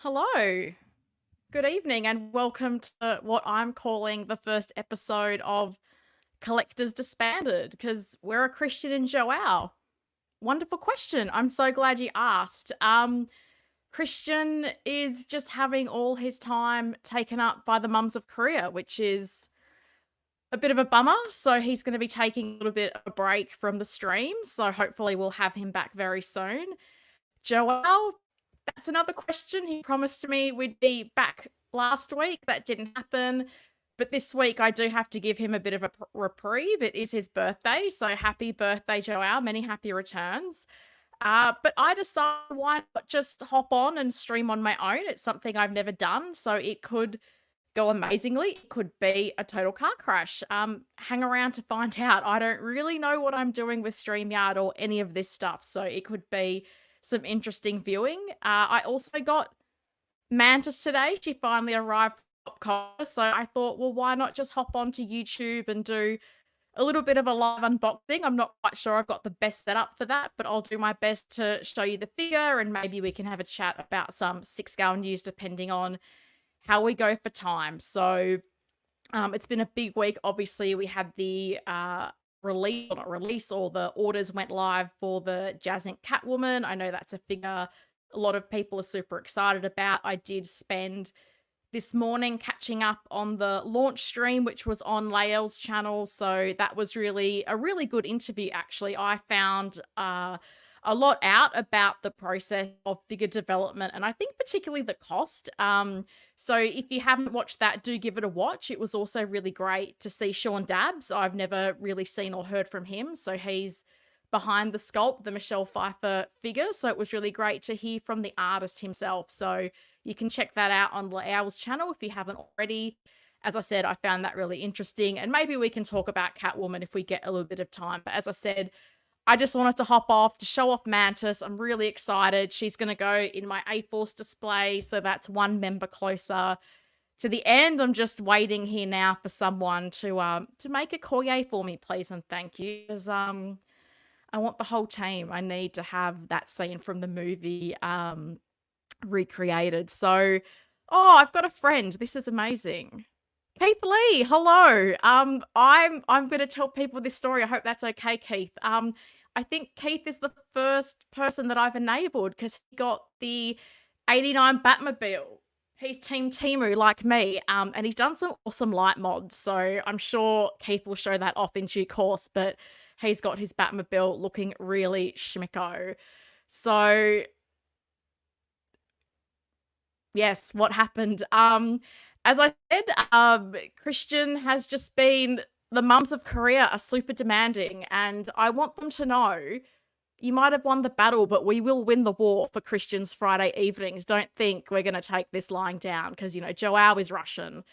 Hello, good evening, and welcome to what I'm calling the first episode of Collectors Disbanded because we're a Christian in Joao. Wonderful question. I'm so glad you asked. Christian is just having all his time taken up by the mums of Korea, which is a bit of a bummer. So he's going to be taking a little bit of a break from the stream. So hopefully we'll have him back very soon. Joel, that's another question. He promised me we'd be back last week. That didn't happen. But this week, I do have to give him a bit of a reprieve. It is his birthday. So happy birthday, Joel. Many happy returns. But I decided why not just hop on and stream on my own. It's something I've never done. So it could go amazingly. It could be a total car crash. Hang around to find out. I don't really know what I'm doing with StreamYard or any of this stuff. So it could be some interesting viewing. I also got Mantis today. She finally arrived from Popcorn, so I thought, well, why not just hop onto YouTube and do a little bit of a live unboxing. I'm not quite sure I've got the best setup for that, but I'll do my best to show you the figure and maybe we can have a chat about some 6-scale news depending on how we go for time. So it's been a big week. Obviously, we had the release, or the orders went live for the Jazzinc Catwoman. I know that's a figure a lot of people are super excited about. I did spend this morning catching up on the launch stream, which was on Lael's channel. So that was really a really good interview, actually. I found a lot out about the process of figure development, and I think particularly the cost. So if you haven't watched that, do give it a watch. It was also really great to see Sean Dabbs. I've never really seen or heard from him. So he's behind the sculpt, the Michelle Pfeiffer figure. So it was really great to hear from the artist himself. So you can check that out on Lael's channel if you haven't already. As I said, I found that really interesting. And maybe we can talk about Catwoman if we get a little bit of time. But as I said, I just wanted to hop off to show off Mantis. I'm really excited. She's going to go in my A-Force display. So that's one member closer to the end. I'm just waiting here now for someone to make a courier for me, please and thank you. Because I want the whole team. I need to have that scene from the movie recreated. So, oh, I've got a friend. This is amazing. Keith Lee, hello. I'm going to tell people this story. I hope that's okay, Keith. I think Keith is the first person that I've enabled because he got the 89 Batmobile. He's Team Timu like me, and he's done some awesome light mods. So I'm sure Keith will show that off in due course. But he's got his Batmobile looking really schmicko. So yes, what happened? As I said, Christian has just been, the mums of Korea are super demanding, and I want them to know you might have won the battle, but we will win the war for Christian's Friday evenings. Don't think we're going to take this lying down because, you know, Joao is Russian.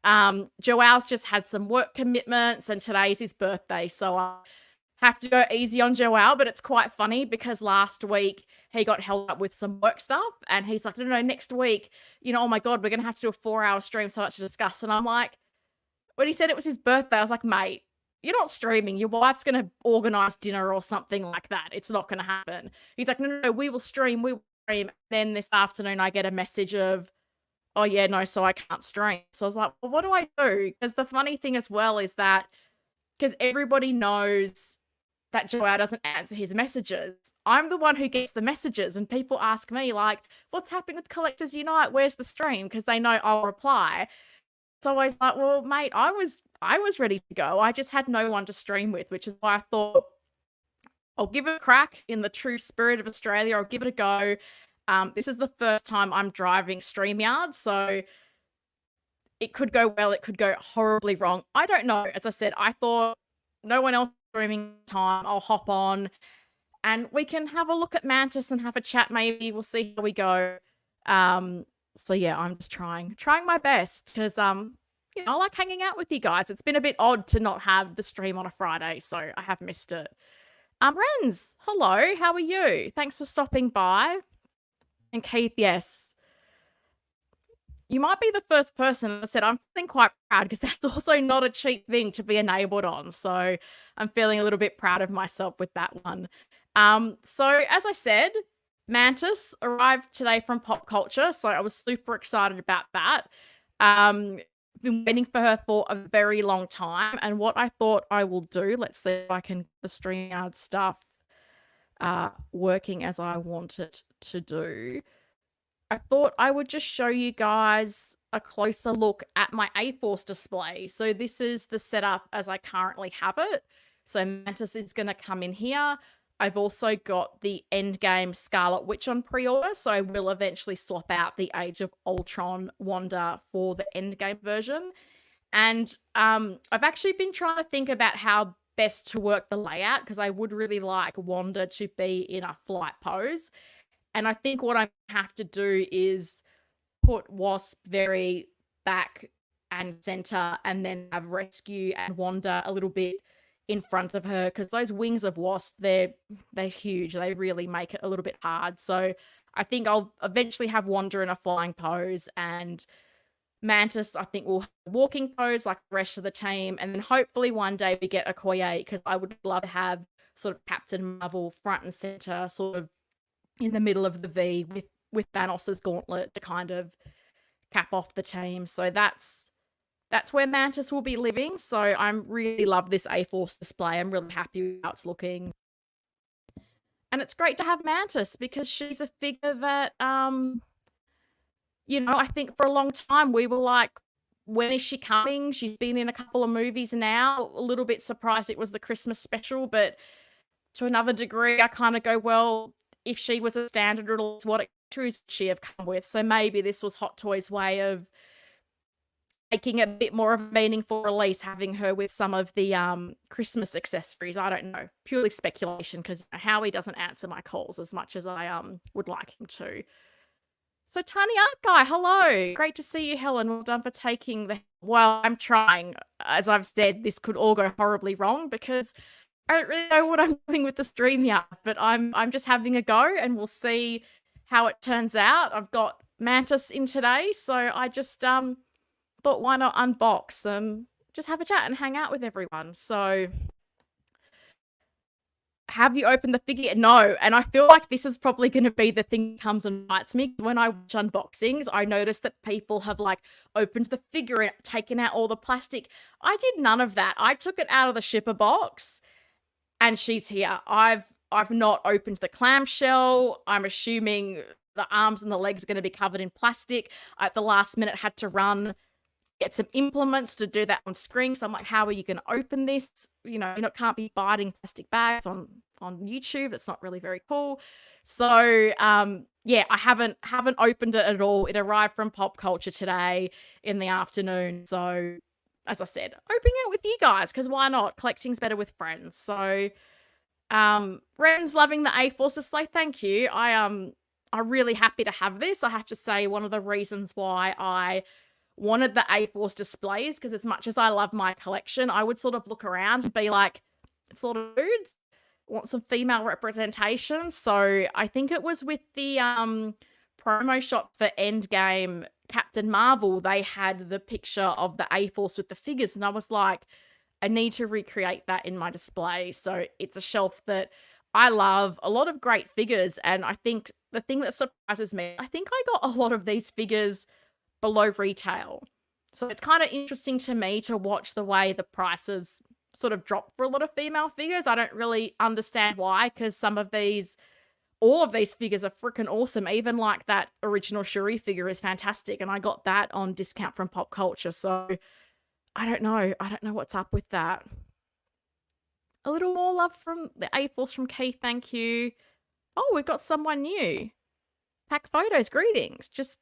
Joao's just had some work commitments, and today's his birthday, so I have to go easy on Joao, but it's quite funny because last week he got held up with some work stuff and he's like, no, next week, you know, oh my God, we're going to have to do a 4-hour stream, so much to discuss. And I'm like, when he said it was his birthday, I was like, mate, you're not streaming. Your wife's going to organize dinner or something like that. It's not going to happen. He's like, no, we will stream. We will stream. Then this afternoon, I get a message of, oh yeah, no, so I can't stream. So I was like, well, what do I do? Because the funny thing as well is that, because everybody knows that Joao doesn't answer his messages, I'm the one who gets the messages, and people ask me like, what's happening with Collectors Unite? Where's the stream? Because they know I'll reply. It's always like, well, mate, I was ready to go. I just had no one to stream with, which is why I thought I'll give it a crack in the true spirit of Australia. I'll give it a go. This is the first time I'm driving StreamYard, so it could go well, it could go horribly wrong. I don't know. As I said, I thought no one else streaming time. I'll hop on and we can have a look at Mantis and have a chat. Maybe we'll see how we go. So yeah, I'm just trying my best because you know, I like hanging out with you guys. It's been a bit odd to not have the stream on a Friday, so I have missed it. Renz, hello, how are you? Thanks for stopping by. And Keith, yes, you might be the first person that said I'm feeling quite proud because that's also not a cheap thing to be enabled on. So I'm feeling a little bit proud of myself with that one. So as I said, Mantis arrived today from Pop Culture, so I was super excited about that. Um, been waiting for her for a very long time, and what I thought I will do, let's see if I can get the StreamYard stuff working as I want it to do. I thought I would just show you guys a closer look at my A-Force display. So this is the setup as I currently have it. So Mantis is going to come in here. I've also got the Endgame Scarlet Witch on pre-order, so I will eventually swap out the Age of Ultron Wanda for the Endgame version. And I've actually been trying to think about how best to work the layout, because I would really like Wanda to be in a flight pose. And I think what I have to do is put Wasp very back and center, and then have Rescue and Wanda a little bit in front of her, because those wings of Wasp, they're huge. They really make it a little bit hard. So I think I'll eventually have Wanda in a flying pose, and Mantis, I think, will have a walking pose like the rest of the team. And then hopefully one day we get a Okoye, because I would love to have sort of Captain Marvel front and center, sort of in the middle of the V with Thanos' gauntlet to kind of cap off the team. So that's where Mantis will be living. So I'm really love this A-Force display. I'm really happy with how it's looking. And it's great to have Mantis, because she's a figure that, I think for a long time we were like, when is she coming? She's been in a couple of movies now. A little bit surprised it was the Christmas special, but to another degree, I kind of go, well, if she was a standard release, what accessories would she have come with? So maybe this was Hot Toys' way of making a bit more of a meaningful release, having her with some of the Christmas accessories. I don't know, purely speculation, because Howie doesn't answer my calls as much as I would like him to. So Tiny Art Guy, hello. Great to see you, Helen. Well done for taking well, I'm trying. As I've said, this could all go horribly wrong, because I don't really know what I'm doing with the StreamYard, but I'm just having a go, and we'll see how it turns out. I've got Mantis in today, so I just thought, why not unbox and just have a chat and hang out with everyone. So have you opened the figure? No. And I feel like this is probably going to be the thing that comes and bites me. When I watch unboxings, I notice that people have like opened the figure and taken out all the plastic. I did none of that. I took it out of the shipper box, and she's here. I've not opened the clamshell. I'm assuming the arms and the legs are going to be covered in plastic. I, at the last minute, had to run, get some implements to do that on screen. So I'm like, how are you going to open this? Can't be biting plastic bags on YouTube. That's not really very cool. So yeah, I haven't opened it at all. It arrived from Pop Culture today in the afternoon. So as I said, opening it with you guys, because why not? Collecting's better with friends. So Ren's loving the A-Force display. Thank you. I'm really happy to have this. I have to say, one of the reasons why I wanted the A-Force displays, because as much as I love my collection, I would sort of look around and be like, sort of dudes, want some female representation. So I think it was with the promo shot for Endgame Captain Marvel, they had the picture of the A-Force with the figures, and I was like, I need to recreate that in my display. So it's a shelf that I love, a lot of great figures, and I think the thing that surprises me, I think I got a lot of these figures below retail. So it's kind of interesting to me to watch the way the prices sort of drop for a lot of female figures. I don't really understand why, because all of these figures are freaking awesome. Even like that original Shuri figure is fantastic, and I got that on discount from Pop Culture. So I don't know what's up with that. A little more love from the A-Force from Keith, thank you. Oh, we've got someone new. Pack Photos, greetings. Just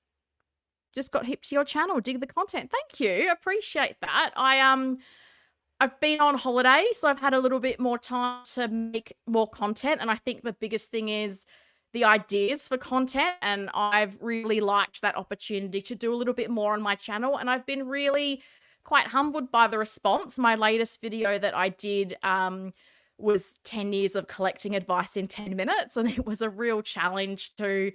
got hip to your channel, dig the content. Thank you, appreciate that. I've been on holiday, so I've had a little bit more time to make more content, and I think the biggest thing is the ideas for content, and I've really liked that opportunity to do a little bit more on my channel, and I've been really quite humbled by the response. My latest video that I did was 10 years of collecting advice in 10 minutes, and it was a real challenge to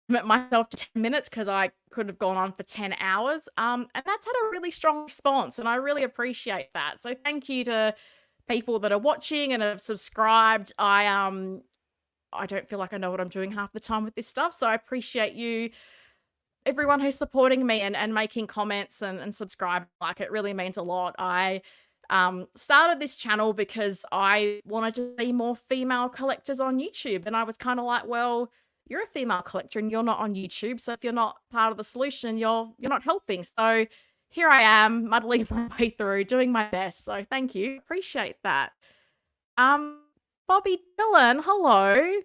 limit myself to 10 minutes, because I could have gone on for 10 hours. And that's had a really strong response, and I really appreciate that. So thank you to people that are watching and have subscribed. I don't feel like I know what I'm doing half the time with this stuff. So I appreciate you, everyone who's supporting me and making comments and subscribing. Like, it really means a lot. I started this channel because I wanted to see more female collectors on YouTube. And I was kind of like, well, you're a female collector and you're not on YouTube. So if you're not part of the solution, you're not helping. So here I am, muddling my way through, doing my best. So thank you. Appreciate that. Bobby Dillon, hello.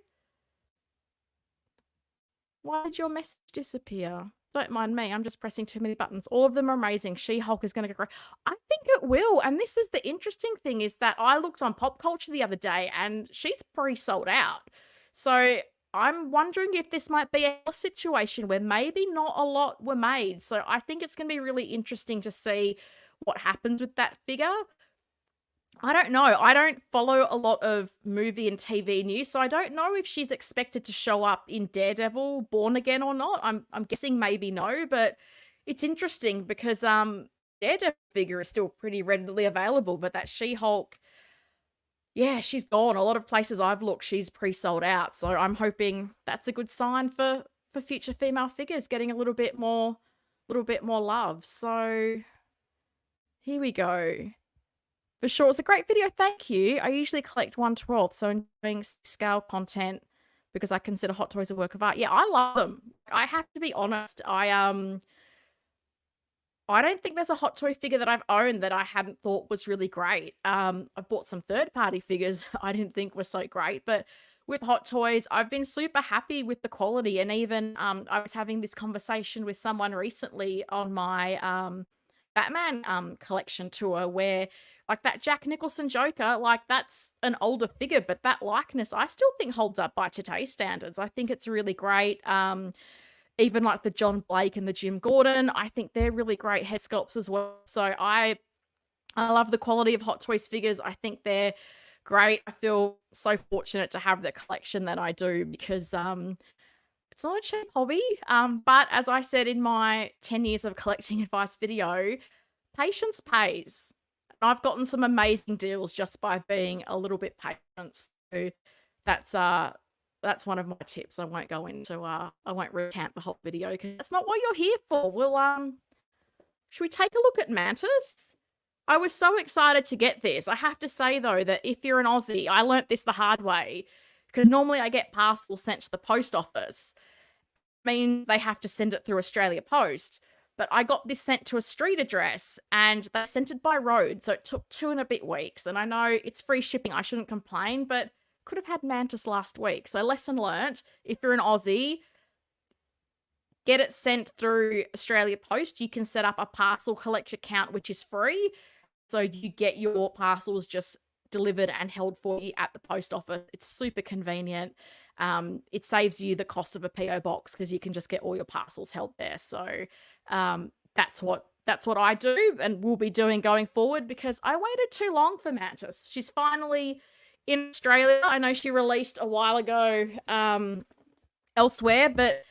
Why did your message disappear? Don't mind me. I'm just pressing too many buttons. All of them are amazing. She-Hulk is going to go great. I think it will. And this is the interesting thing, is that I looked on Pop Culture the other day and she's pre-sold out. So I'm wondering if this might be a situation where maybe not a lot were made. So I think it's going to be really interesting to see what happens with that figure. I don't know. I don't follow a lot of movie and TV news, so I don't know if she's expected to show up in Daredevil Born Again or not. I'm guessing maybe no, but it's interesting because Daredevil figure is still pretty readily available, but that She-Hulk, yeah, she's gone. A lot of places I've looked, she's pre-sold out. So I'm hoping that's a good sign for future female figures getting a little bit more love. So here we go. For sure. It's a great video. Thank you. I usually collect 1/12, so enjoying scale content because I consider Hot Toys a work of art. Yeah, I love them. I have to be honest. I don't think there's a Hot Toy figure that I've owned that I hadn't thought was really great. I've bought some third-party figures I didn't think were so great, but with Hot Toys, I've been super happy with the quality. And even I was having this conversation with someone recently on my Batman collection tour, where like that Jack Nicholson Joker, like that's an older figure, but that likeness I still think holds up by today's standards. I think it's really great. Even like the John Blake and the Jim Gordon, I think they're really great head sculpts as well. So I love the quality of Hot Toys figures. I think they're great. I feel so fortunate to have the collection that I do because it's not a cheap hobby. But as I said in my 10 years of collecting advice video, patience pays. And I've gotten some amazing deals just by being a little bit patient. So that's one of my tips. I won't go into I won't recant the whole video because that's not what you're here for. We'll should we take a look at Mantis? I was so excited to get this. I have to say though that if you're an Aussie, I learnt this the hard way because normally I get parcels sent to the post office. It means they have to send it through Australia Post. But I got this sent to a street address and they sent it by road. So it took 2 and a bit weeks. And I know it's free shipping. I shouldn't complain, but could have had Mantis last week. So lesson learnt, if you're an Aussie, get it sent through Australia Post. You can set up a parcel collect account, which is free. So you get your parcels just delivered and held for you at the post office. It's super convenient. It saves you the cost of a PO box because you can just get all your parcels held there. So that's what I do and will be doing going forward because I waited too long for Mantis. She's finally in Australia. I know she released a while ago elsewhere, but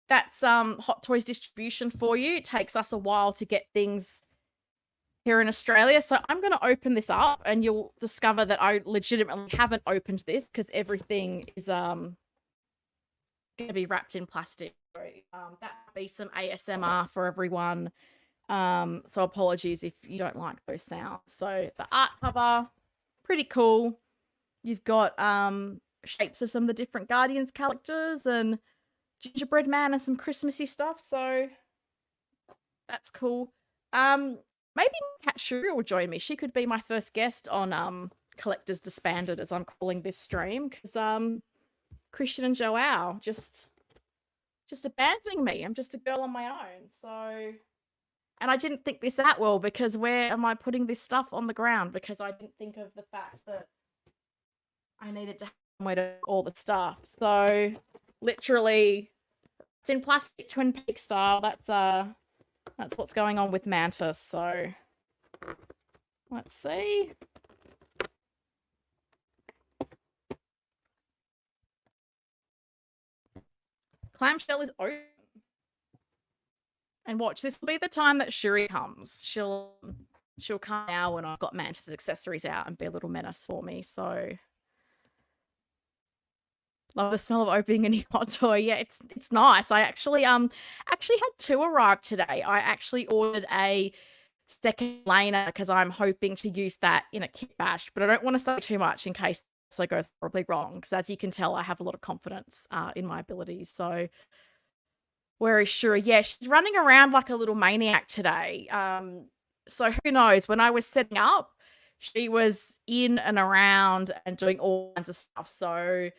that's Hot Toys distribution for you. It takes us a while to get things here in Australia. So I'm going to open this up and you'll discover that I legitimately haven't opened this because everything is going to be wrapped in plastic. So, that would be some ASMR for everyone. So apologies if you don't like those sounds. So the art cover, pretty cool. You've got shapes of some of the different Guardians characters and gingerbread man and some Christmassy stuff. So that's cool. Maybe Cat Shuri will join me. She could be my first guest on Collectors Disbanded, as I'm calling this stream, because Christian and Joao just abandoning me. I'm just a girl on my own. So, and I didn't think this out well because where am I putting this stuff on the ground? Because I didn't think of the fact that I needed to have somewhere to put all the stuff. So literally, it's in plastic, Twin Peaks style. That's what's going on with Mantis. So let's see. Clamshell is open. And watch, this will be the time that Shuri comes. She'll come now when I've got Mantis accessories out and be a little menace for me. So Love the smell of opening a new hot toy. Yeah, it's nice. I actually had 2 arrive today. I actually ordered a second laner because I'm hoping to use that in a kit bash, but I don't want to say too much in case it also goes horribly wrong. Because as you can tell, I have a lot of confidence in my abilities. So where is Shuri? Yeah, she's running around like a little maniac today. So who knows? When I was setting up, she was in and around and doing all kinds of stuff. So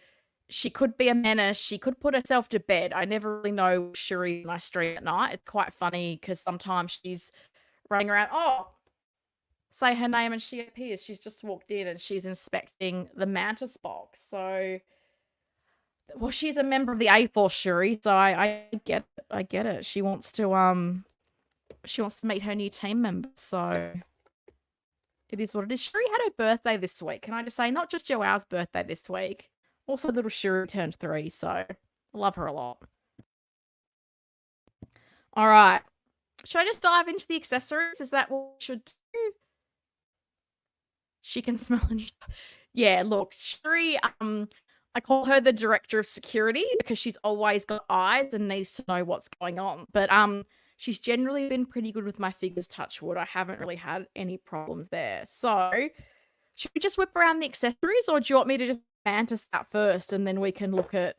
she could be a menace. She could put herself to bed. I never really know Shuri when I stream at night. It's quite funny because sometimes she's running around. Oh, say her name and she appears. She's just walked in and she's inspecting the Mantis box. So, well, she's a member of the A-Force, Shuri. So I get it. I get it. She wants to meet her new team members. So it is what it is. Shuri had her birthday this week. Can I just say, not just Joao's birthday this week. Also, little Shuri turned 3, so I love her a lot. All right. Should I just dive into the accessories? Is that what we should do? She can smell a new... Yeah, look, Shuri, I call her the director of security because she's always got eyes and needs to know what's going on. But she's generally been pretty good with my figures, touch wood. I haven't really had any problems there. So should we just whip around the accessories, or do you want me to just Mantis out first and then we can look at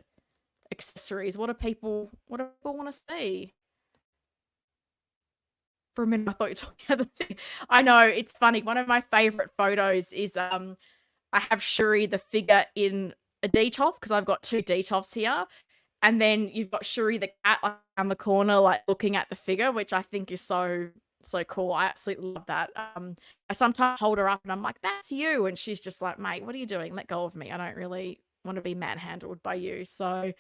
accessories? What do people want to see? For a minute, I thought you were talking about the thing. I know, it's funny. One of my favorite photos is I have Shuri the figure in a Detolf because I've got 2 Detolfs here. And then you've got Shuri the cat around the corner, like looking at the figure, which I think is so cool. I absolutely love that. I sometimes hold her up and I'm like, that's you. And she's just like, mate, what are you doing? Let go of me. I don't really want to be manhandled by you. So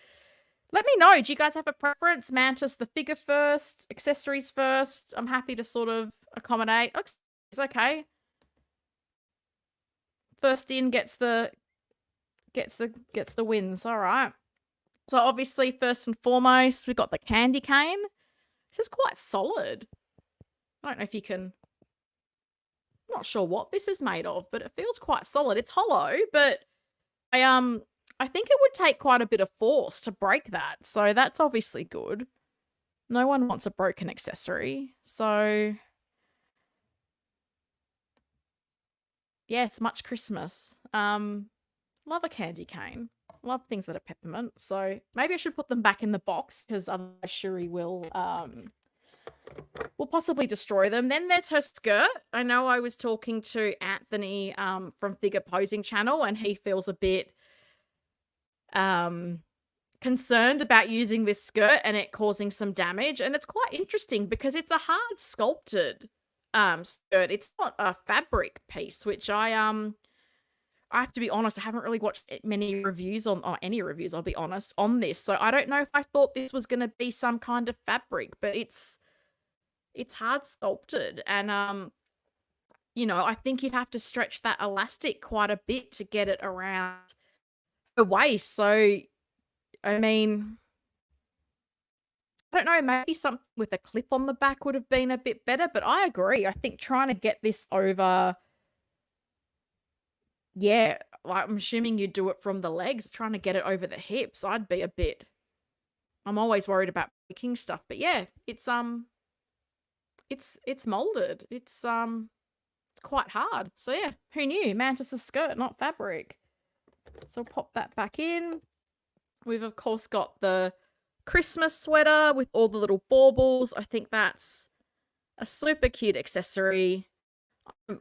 let me know. Do you guys have a preference? Mantis, the figure first, accessories first? I'm happy to sort of accommodate. It's okay. First in gets the wins. All right. So obviously, first and foremost, we've got the candy cane. This is quite solid. I don't know if you can... I'm not sure what this is made of, but it feels quite solid. It's hollow, but I think it would take quite a bit of force to break that. So that's obviously good. No one wants a broken accessory. So yes, much Christmas. Love a candy cane. Love things that are peppermint. So maybe I should put them back in the box because otherwise Shuri will possibly destroy them. Then there's her skirt. I know I was talking to Anthony from Figure Posing Channel, and he feels a bit concerned about using this skirt and it causing some damage. And it's quite interesting because it's a hard sculpted skirt. It's not a fabric piece, which I have to be honest, I haven't really watched many reviews or any reviews, I'll be honest, on this. So I don't know if I thought this was going to be some kind of fabric, but it's hard sculpted. And, you know, I think you'd have to stretch that elastic quite a bit to get it around the waist. So, I mean, I don't know, maybe something with a clip on the back would have been a bit better, but I agree. I think trying to get this over... Yeah, like, I'm assuming you do it from the legs, trying to get it over the hips. I'd be a bit... I'm always worried about breaking stuff, but yeah, it's molded. It's quite hard. So yeah, who knew? Mantis' skirt, not fabric. So I'll pop that back in. We've of course got the Christmas sweater with all the little baubles. I think that's a super cute accessory.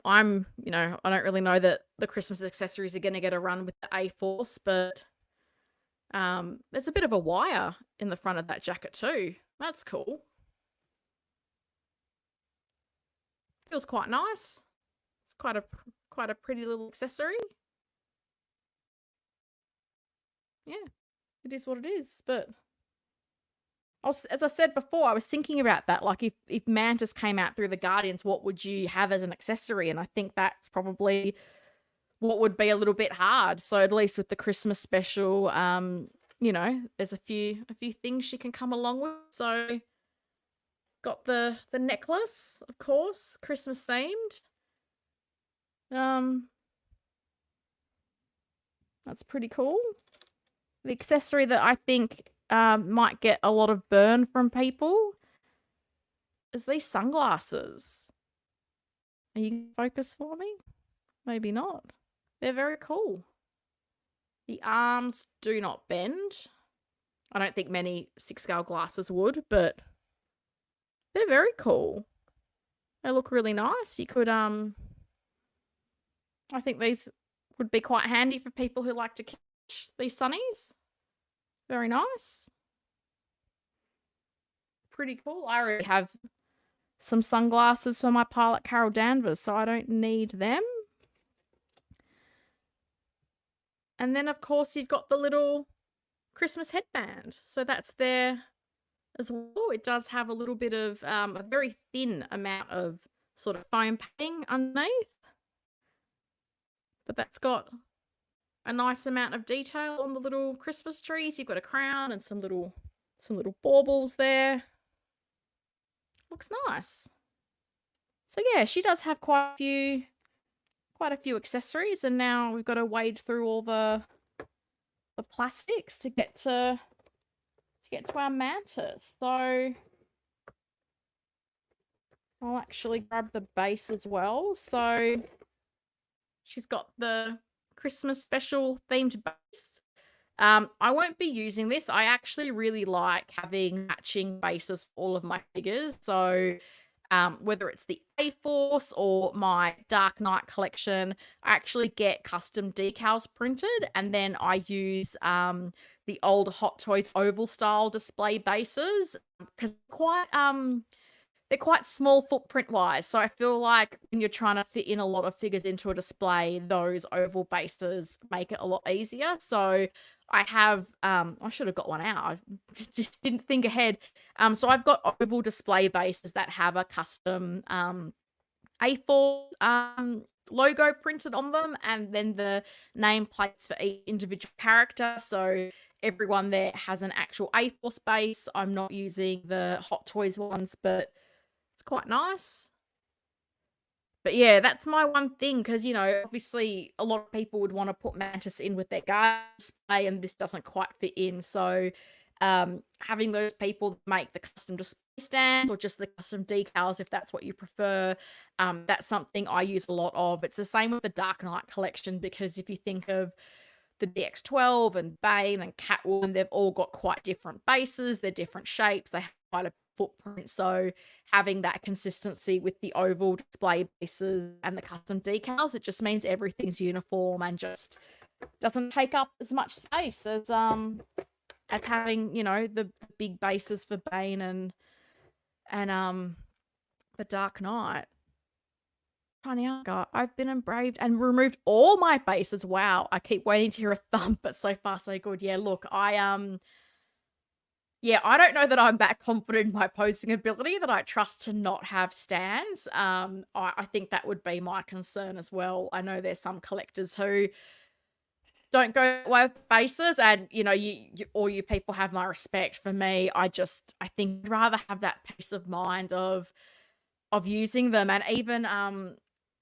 I'm, you know, I don't really know that the Christmas accessories are going to get a run with the A-Force, but there's a bit of a wire in the front of that jacket too. That's cool. Feels quite nice. It's quite a pretty little accessory. Yeah, it is what it is. But as I said before, I was thinking about that. Like, if Mantis came out through the Guardians, what would you have as an accessory? And I think that's probably what would be a little bit hard. So at least with the Christmas special, you know, there's a few things she can come along with. So got the necklace, of course, Christmas themed. That's pretty cool. The accessory that I think might get a lot of burn from people is these sunglasses. Are you gonna focus for me? Maybe not. They're very cool. The arms do not bend. I don't think many 6-scale glasses would, but they're very cool. They look really nice. You could, I think these would be quite handy for people who like to catch these sunnies. Very nice. Pretty cool. I already have some sunglasses for my pilot Carol Danvers, so I don't need them. And then, of course, you've got the little Christmas headband. So that's there as well. It does have a little bit of a very thin amount of sort of foam padding underneath. But that's got a nice amount of detail on the little Christmas trees. You've got a crown and some little baubles there. Looks nice. So yeah, she does have quite a few accessories, and now we've got to wade through all the plastics to get to our mantis. So I'll actually grab the base as well. So she's got the Christmas special themed base. I won't be using this. I actually really like having matching bases for all of my figures. So whether it's the A-Force or my Dark Knight collection, I actually get custom decals printed, and then I use the old Hot Toys oval style display bases because they're quite small footprint wise. So I feel like when you're trying to fit in a lot of figures into a display, those oval bases make it a lot easier. So I have, I should have got one out. I just didn't think ahead. So I've got oval display bases that have a custom A4 logo printed on them, and then the nameplates for each individual character. So everyone there has an actual A4 space. I'm not using the Hot Toys ones, but it's quite nice. But yeah, that's my one thing, because, you know, obviously a lot of people would want to put Mantis in with their guard display, and this doesn't quite fit in. So having those people make the custom display stands or just the custom decals, if that's what you prefer, that's something I use a lot of. It's the same with the Dark Knight collection, because if you think of the DX12 and Bane and Catwoman, they've all got quite different bases. They're different shapes. They have quite a footprint. So having that consistency with the oval display bases and the custom decals, it just means everything's uniform and just doesn't take up as much space as having, you know, the big bases for Bane and the Dark Knight. Tiny Art, I've been embraved and removed all my bases. Wow, I keep waiting to hear a thump, but so far so good. Yeah, look, I don't know that I'm that confident in my posing ability that I trust to not have stands. I think that would be my concern as well. I know there's some collectors who don't go away with bases, and you know, you people have my respect. For me, I think I'd rather have that peace of mind of using them. And even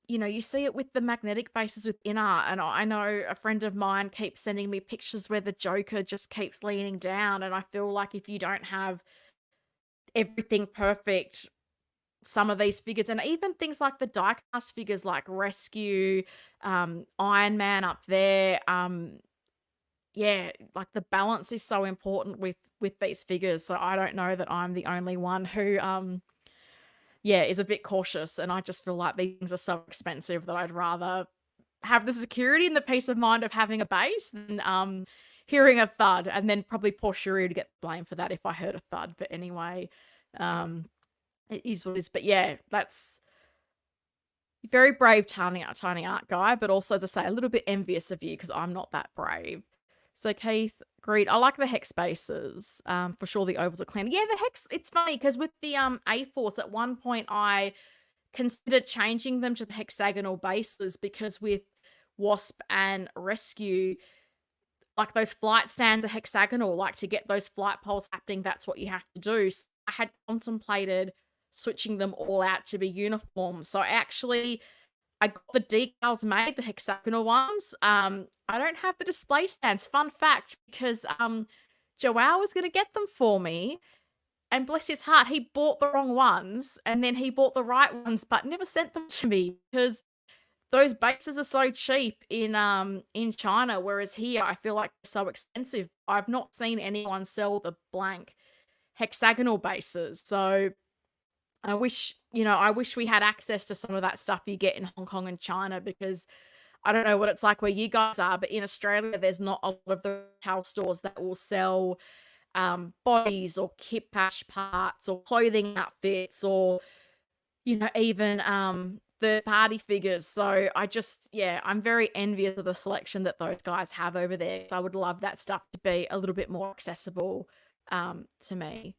you know, you see it with the magnetic bases with art, and I know a friend of mine keeps sending me pictures where the Joker just keeps leaning down, and I feel like if you don't have everything perfect, some of these figures, and even things like the diecast figures like Rescue, Iron Man up there, yeah, like the balance is so important with these figures. So I don't know that I'm the only one who is a bit cautious, and I just feel like these things are so expensive that I'd rather have the security and the peace of mind of having a base than hearing a thud, and then probably poor Shuri to get blamed for that if I heard a thud. But anyway, it is what it is. But yeah, that's very brave, tiny art guy, but also, as I say, a little bit envious of you because I'm not that brave. So Keith, agreed. I like the hex bases. For sure the ovals are clean. Yeah, the hex, it's funny because with the A-Force, at one point I considered changing them to the hexagonal bases, because with Wasp and Rescue, like those flight stands are hexagonal. Like to get those flight poles happening, that's what you have to do. So I had contemplated switching them all out to be uniform. So I actually I got the decals made, the hexagonal ones. I don't have the display stands. Fun fact, because Joao was going to get them for me, and bless his heart, he bought the wrong ones, and then he bought the right ones, but never sent them to me because those bases are so cheap in China, whereas here I feel like they're so expensive. I've not seen anyone sell the blank hexagonal bases. So I wish we had access to some of that stuff you get in Hong Kong and China, because I don't know what it's like where you guys are, but in Australia, there's not a lot of the retail stores that will sell bodies or kit patch parts or clothing outfits or, even third party figures. So I'm very envious of the selection that those guys have over there. I would love that stuff to be a little bit more accessible to me.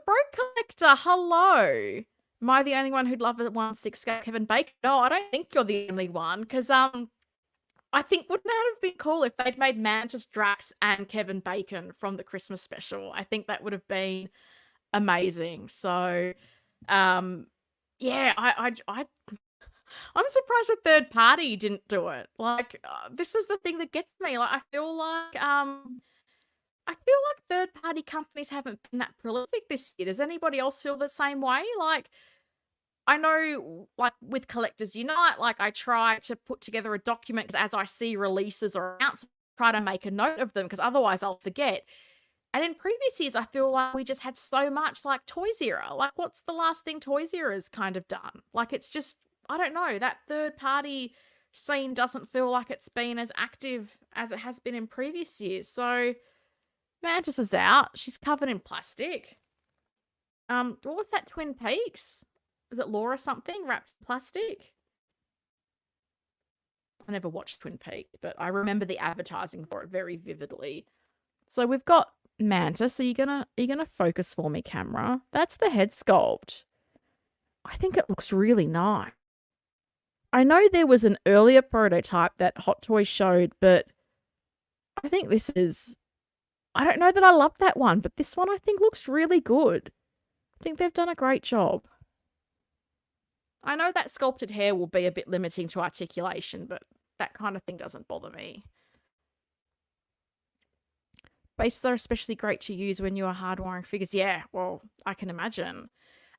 Bro Collector, hello. Am I the only one who'd love a 1/6 Kevin Bacon? No, I don't think you're the only one, because I think wouldn't that have been cool if they'd made Mantis, Drax, and Kevin Bacon from the Christmas special? I think that would have been amazing. So, yeah, I'm surprised a third party didn't do it. Like, this is the thing that gets me. Like, I feel like third-party companies haven't been that prolific this year. Does anybody else feel the same way? Like, I know, like, with Collectors Unite, like, I try to put together a document 'cause as I see releases or announcements, try to make a note of them because otherwise I'll forget. And in previous years, I feel like we just had so much, like, Toys Era. Like, what's the last thing Toys Era's kind of done? Like, it's just, I don't know, that third-party scene doesn't feel like it's been as active as it has been in previous years. So Mantis is out. She's covered in plastic. What was that, Twin Peaks? Is it Laura something wrapped in plastic? I never watched Twin Peaks, but I remember the advertising for it very vividly. So we've got Mantis. Are you gonna focus for me, camera? That's the head sculpt. I think it looks really nice. I know there was an earlier prototype that Hot Toys showed, but I think this is... I don't know that I love that one, but this one I think looks really good. I think they've done a great job. I know that sculpted hair will be a bit limiting to articulation, but that kind of thing doesn't bother me. Bases are especially great to use when you are hardwiring figures. Yeah, well, I can imagine.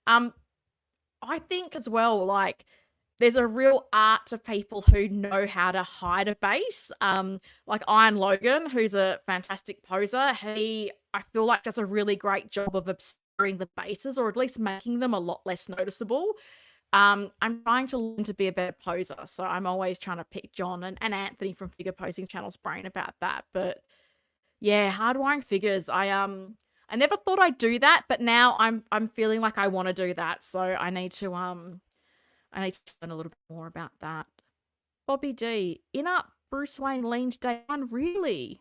I think as well, like, there's a real art to people who know how to hide a base. Like Iron Logan, who's a fantastic poser. He, I feel like, does a really great job of obscuring the bases, or at least making them a lot less noticeable. I'm trying to learn to be a better poser, so I'm always trying to pick John and Anthony from Figure Posing Channel's brain about that. But yeah, hardwiring figures. I never thought I'd do that, but now I'm feeling like I want to do that. So I need to learn a little bit more about that. Bobby D, in-up Bruce Wayne leaned day one, really?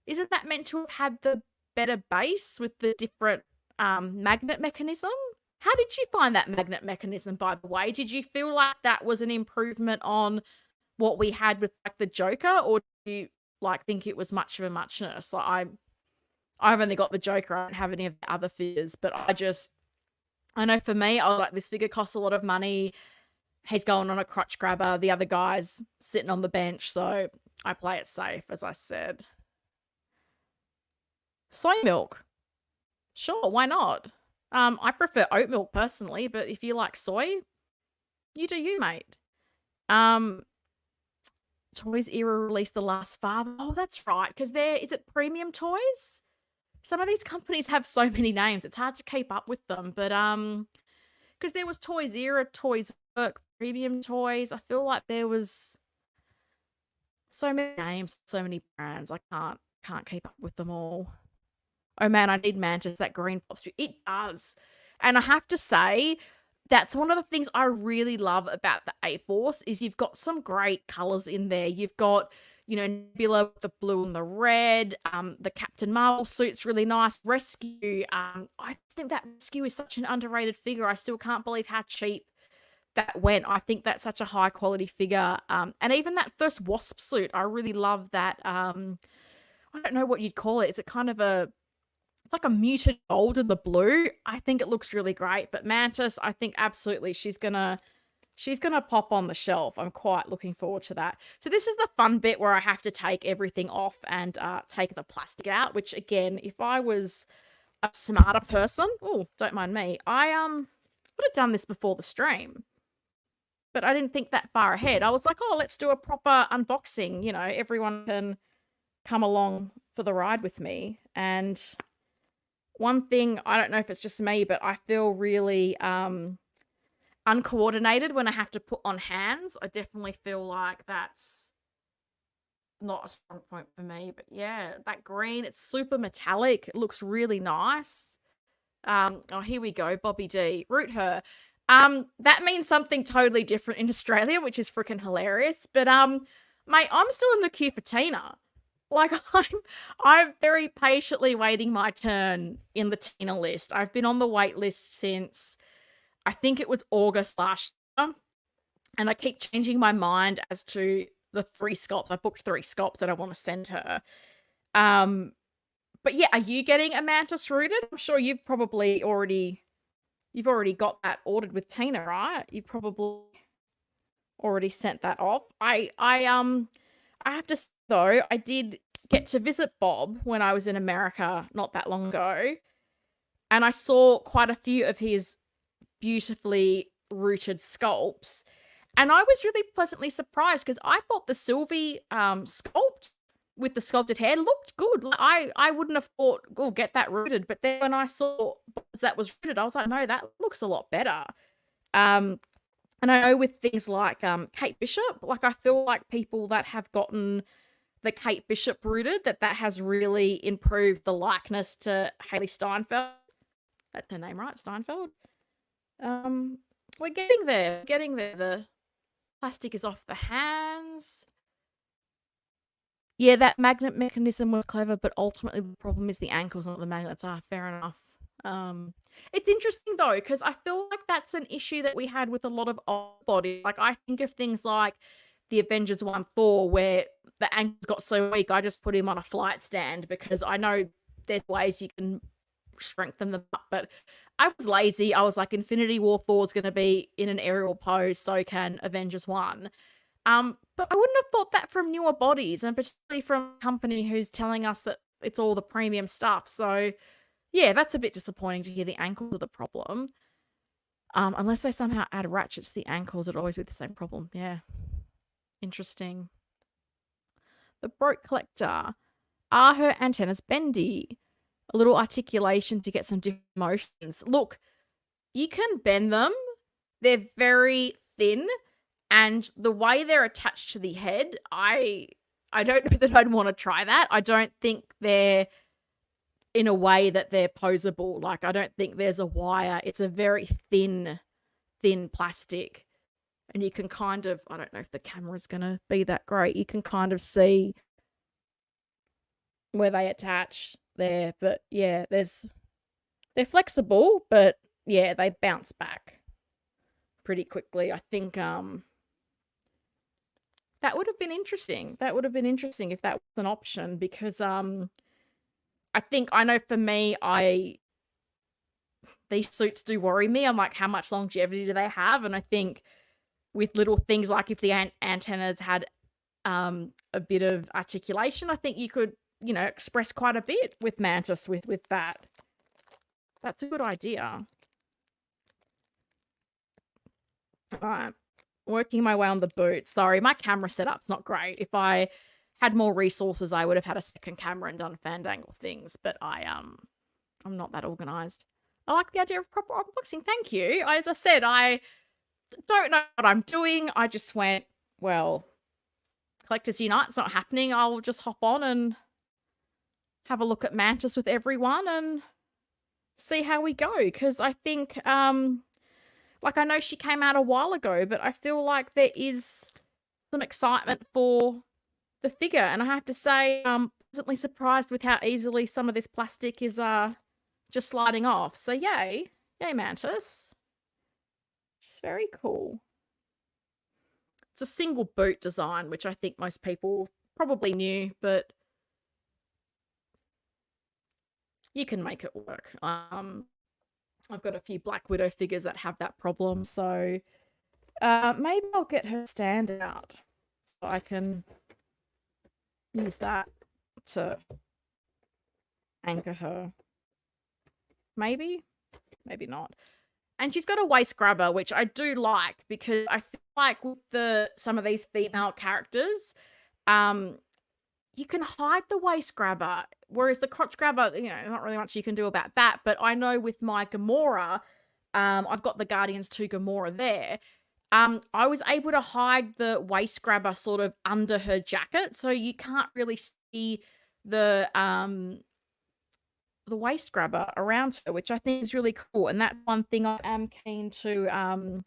Isn't that meant to have had the better base with the different magnet mechanism? How did you find that magnet mechanism, by the way? Did you feel like that was an improvement on what we had with, like, the Joker, or do you, like, think it was much of a muchness? Like, I've only got the Joker. I don't have any of the other figures, but I know for me, I was like, this figure costs a lot of money. He's going on a crotch grabber. The other guy's sitting on the bench, so I play it safe, as I said. Soy milk. Sure, why not? I prefer oat milk personally, but if you like soy, you do you, mate. Toys Era released The Last Father. Oh, that's right, because is it Premium Toys? Some of these companies have so many names, it's hard to keep up with them. But because there was Toys Era, Toys Work, Premium Toys. I feel like there was so many names, so many brands. I can't keep up with them all. Oh man, I need Mantis. That green pops through. It does. And I have to say, that's one of the things I really love about the A-Force is you've got some great colors in there. You've got, Nebula with the blue and the red. The Captain Marvel suit's really nice. Rescue. I think that Rescue is such an underrated figure. I still can't believe how cheap that went. I think that's such a high quality figure. And even that first Wasp suit, I really love that. I don't know what you'd call it. Is it kind of it's like a muted gold in the blue. I think it looks really great. But Mantis, I think absolutely she's gonna She's going to pop on the shelf. I'm quite looking forward to that. So this is the fun bit where I have to take everything off and take the plastic out, which again, if I was a smarter person, oh, don't mind me, I would have done this before the stream. But I didn't think that far ahead. I was like, oh, let's do a proper unboxing. You know, everyone can come along for the ride with me. And one thing, I don't know if it's just me, but I feel really uncoordinated when I have to put on hands. I definitely feel like that's not a strong point for me. But yeah, that green, it's super metallic. It looks really nice. Oh, here we go, Bobby D. Root her. That means something totally different in Australia, which is freaking hilarious. But mate, I'm still in the queue for Tina. Like I'm very patiently waiting my turn in the Tina list. I've been on the wait list since I think it was August last year, and I keep changing my mind as to the 3 sculpts. I booked 3 sculpts that I want to send her. But yeah, are you getting a Mantis rooted? I'm sure you've already got that ordered with Tina, right? You probably already sent that off. I have to say though, I did get to visit Bob when I was in America not that long ago, and I saw quite a few of his beautifully rooted sculpts, and I was really pleasantly surprised because I thought the Sylvie sculpt with the sculpted hair looked good. Like, I wouldn't have thought, oh, get that rooted. But then when I saw that was rooted, I was like, no, that looks a lot better. And I know with things like Kate Bishop, like I feel like people that have gotten the Kate Bishop rooted, that has really improved the likeness to Hailey Steinfeld. That's her name, right? Steinfeld? We're getting there. Getting there. The plastic is off the hands. Yeah, that magnet mechanism was clever, but ultimately the problem is the ankles, not the magnets. Fair enough. It's interesting though, because I feel like that's an issue that we had with a lot of old bodies. Like I think of things like the Avengers 1 Thor, where the ankles got so weak, I just put him on a flight stand because I know there's ways you can strengthen them up, but I was lazy. I was like, Infinity War Thor's going to be in an aerial pose, so can Avengers 1. But I wouldn't have thought that from newer bodies, and particularly from a company who's telling us that it's all the premium stuff. So yeah, that's a bit disappointing to hear the ankles are the problem. Unless they somehow add ratchets to the ankles, it'd always be the same problem. Yeah. Interesting. The Broke Collector. Are her antennas bendy? A little articulation to get some different motions. Look, you can bend them. They're very thin. And the way they're attached to the head, I don't know that I'd want to try that. I don't think they're in a way that they're posable. Like, I don't think there's a wire. It's a very thin plastic. And you can kind of, I don't know if the camera's going to be that great. You can kind of see where they attach there. But yeah, they're flexible, but yeah, they bounce back pretty quickly. I think that would have been interesting. That would have been interesting if that was an option, because I know for me, these suits do worry me. I'm like, how much longevity do they have? And I think with little things like if the antennas had a bit of articulation, I think you could, express quite a bit with Mantis with that. That's a good idea. All right. Working my way on the boot. Sorry, my camera setup's not great. If I had more resources, I would have had a second camera and done Fandangle things, but I'm not that organized. I like the idea of proper unboxing. Thank you. As I said, I don't know what I'm doing. I just went, well, Collectors Unite's not happening. I'll just hop on and have a look at Mantis with everyone and see how we go. Because I think, like, I know she came out a while ago, but I feel like there is some excitement for the figure. And I have to say, I'm pleasantly surprised with how easily some of this plastic is just sliding off. So yay. Yay, Mantis. It's very cool. It's a single boot design, which I think most people probably knew, but you can make it work. I've got a few Black Widow figures that have that problem, so Maybe I'll get her stand out so I can use that to anchor her. Maybe, maybe not. And she's got a waist grabber, which I do like because I feel like with some of these female characters, you can hide the waist grabber, whereas the crotch grabber, not really much you can do about that. But I know with my Gamora, I've got the Guardians 2 Gamora there. I was able to hide the waist grabber sort of under her jacket, so you can't really see the waist grabber around her, which I think is really cool. And that's one thing I am keen to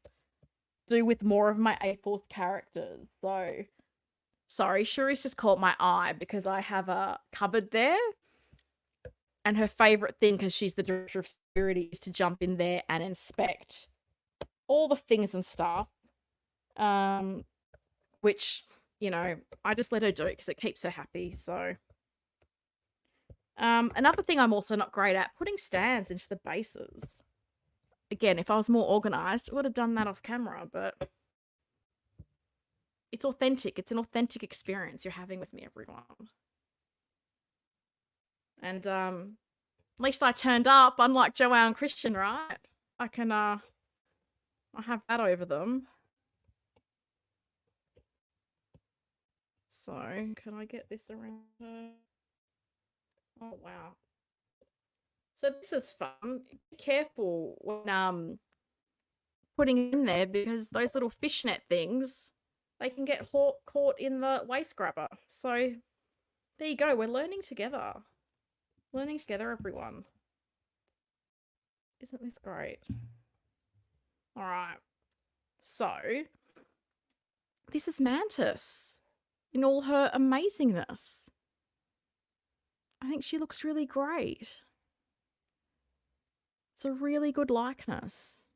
do with more of my A4th characters. So, sorry, Shuri's just caught my eye because I have a cupboard there. And her favorite thing, because she's the director of security, is to jump in there and inspect all the things and stuff. Which, I just let her do it because it keeps her happy. So, another thing I'm also not great at, putting stands into the bases. Again, if I was more organized, I would have done that off camera, but it's authentic. It's an authentic experience you're having with me, everyone. And at least I turned up, unlike Joelle and Christian, right? I can I have that over them. So, can I get this around her? Oh, wow. So this is fun. Be careful when putting it in there because those little fishnet things, they can get caught in the waist grabber. So there you go. We're learning together. Learning together, everyone. Isn't this great? All right. So this is Mantis in all her amazingness. I think she looks really great. It's a really good likeness.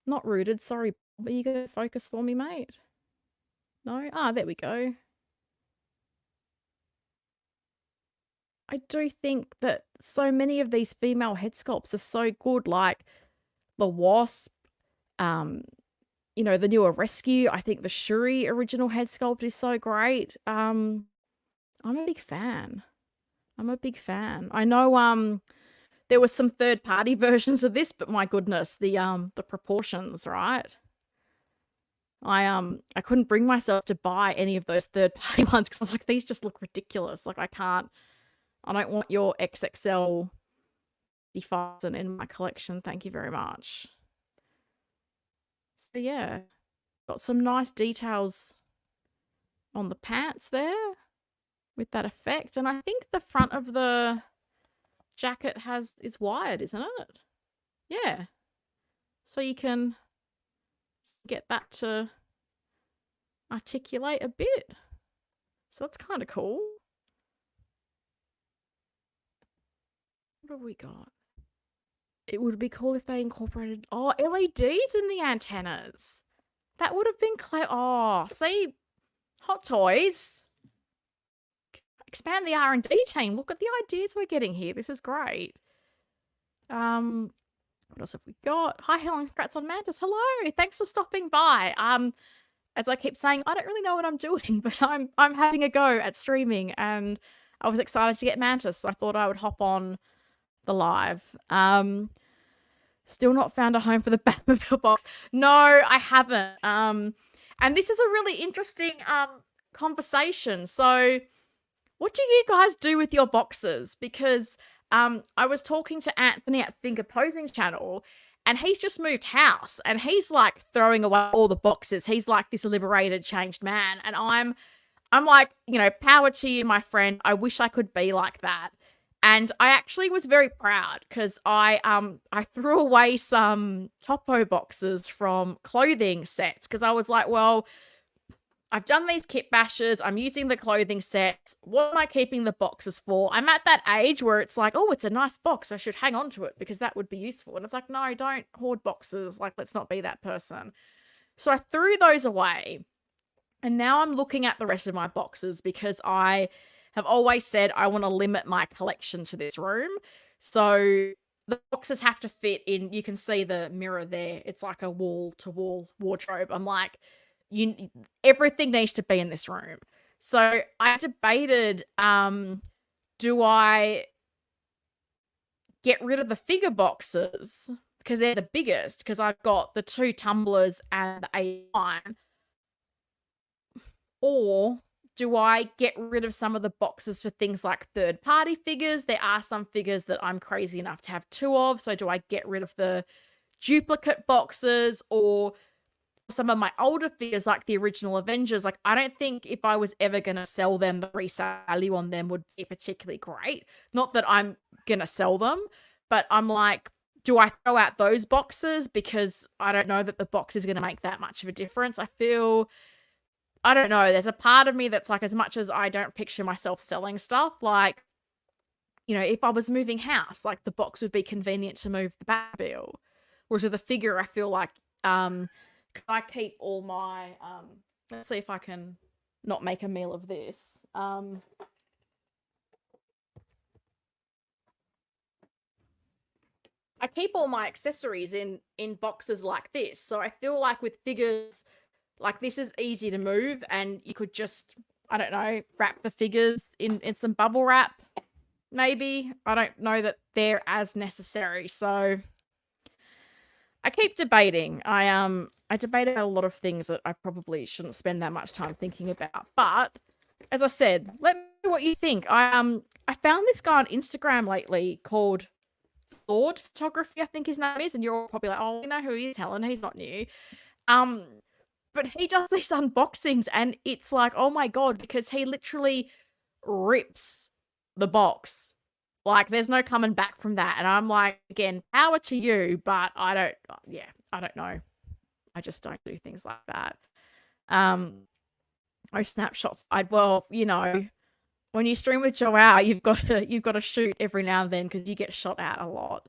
Not rooted, sorry, but you go focus for me, mate. No? Ah, there we go. I do think that so many of these female head sculpts are so good, like the Wasp, the newer Rescue. I think the Shuri original head sculpt is so great. I'm a big fan. I know there was some third-party versions of this, but my goodness, the proportions, right? I couldn't bring myself to buy any of those third-party ones because I was like, these just look ridiculous. Like I don't want your XXL 50,000 in my collection. Thank you very much. So yeah, got some nice details on the pants there with that effect. And I think the front of the jacket is wired, isn't it? Yeah. So you can get that to articulate a bit. So that's kind of cool. What have we got? It would be cool if they incorporated LEDs in the antennas. That would have been clever. Oh, see, Hot Toys. Expand the R&D team. Look at the ideas we're getting here. This is great. What else have we got? Hi, Helen. Congrats on Mantis. Hello. Thanks for stopping by. As I keep saying, I don't really know what I'm doing, but I'm having a go at streaming, and I was excited to get Mantis. So I thought I would hop on the live. Still not found a home for the Batmobile box. No, I haven't. And this is a really interesting conversation. So what do you guys do with your boxes? Because I was talking to Anthony at Finger Posing Channel, and he's just moved house, and he's like throwing away all the boxes. He's like this liberated, changed man. And I'm like, power to you, my friend. I wish I could be like that. And I actually was very proud because I threw away some Topo boxes from clothing sets because I was like, well, I've done these kit bashes. I'm using the clothing sets. What am I keeping the boxes for? I'm at that age where it's like, oh, it's a nice box. I should hang on to it because that would be useful. And it's like, no, don't hoard boxes. Like, let's not be that person. So I threw those away. And now I'm looking at the rest of my boxes because I have always said I want to limit my collection to this room. So the boxes have to fit in. You can see the mirror there. It's like a wall-to-wall wardrobe. I'm like, you everything needs to be in this room. So I debated, do I get rid of the figure boxes because they're the biggest, because I've got the 2 tumblers and the A9, or do I get rid of some of the boxes for things like third-party figures? There are some figures that I'm crazy enough to have 2 of, so do I get rid of the duplicate boxes, or some of my older figures like the original Avengers? Like, I don't think if I was ever gonna sell them, the resale value on them would be particularly great. Not that I'm gonna sell them, but I'm like, do I throw out those boxes? Because I don't know that the box is gonna make that much of a difference. I don't know, there's a part of me that's like, as much as I don't picture myself selling stuff, like, if I was moving house, like, the box would be convenient to move the Batmobile. Whereas with a figure, I feel like, I keep all my, let's see if I can not make a meal of this. I keep all my accessories in boxes like this. So I feel like with figures, like, this is easy to move, and you could just, I don't know, wrap the figures in some bubble wrap, maybe. I don't know that they're as necessary. So I keep debating. I debated a lot of things that I probably shouldn't spend that much time thinking about. But as I said, let me know what you think. I found this guy on Instagram lately called Lord Photography, I think his name is, and you're all probably like, oh, we know who he is, Helen. He's not new. But he does these unboxings, and it's like, oh my God, because he literally rips the box. Like, there's no coming back from that. And I'm like, again, power to you, but I don't know. I just don't do things like that. Snapshots. When you stream with Joao, you've got to shoot every now and then because you get shot at a lot.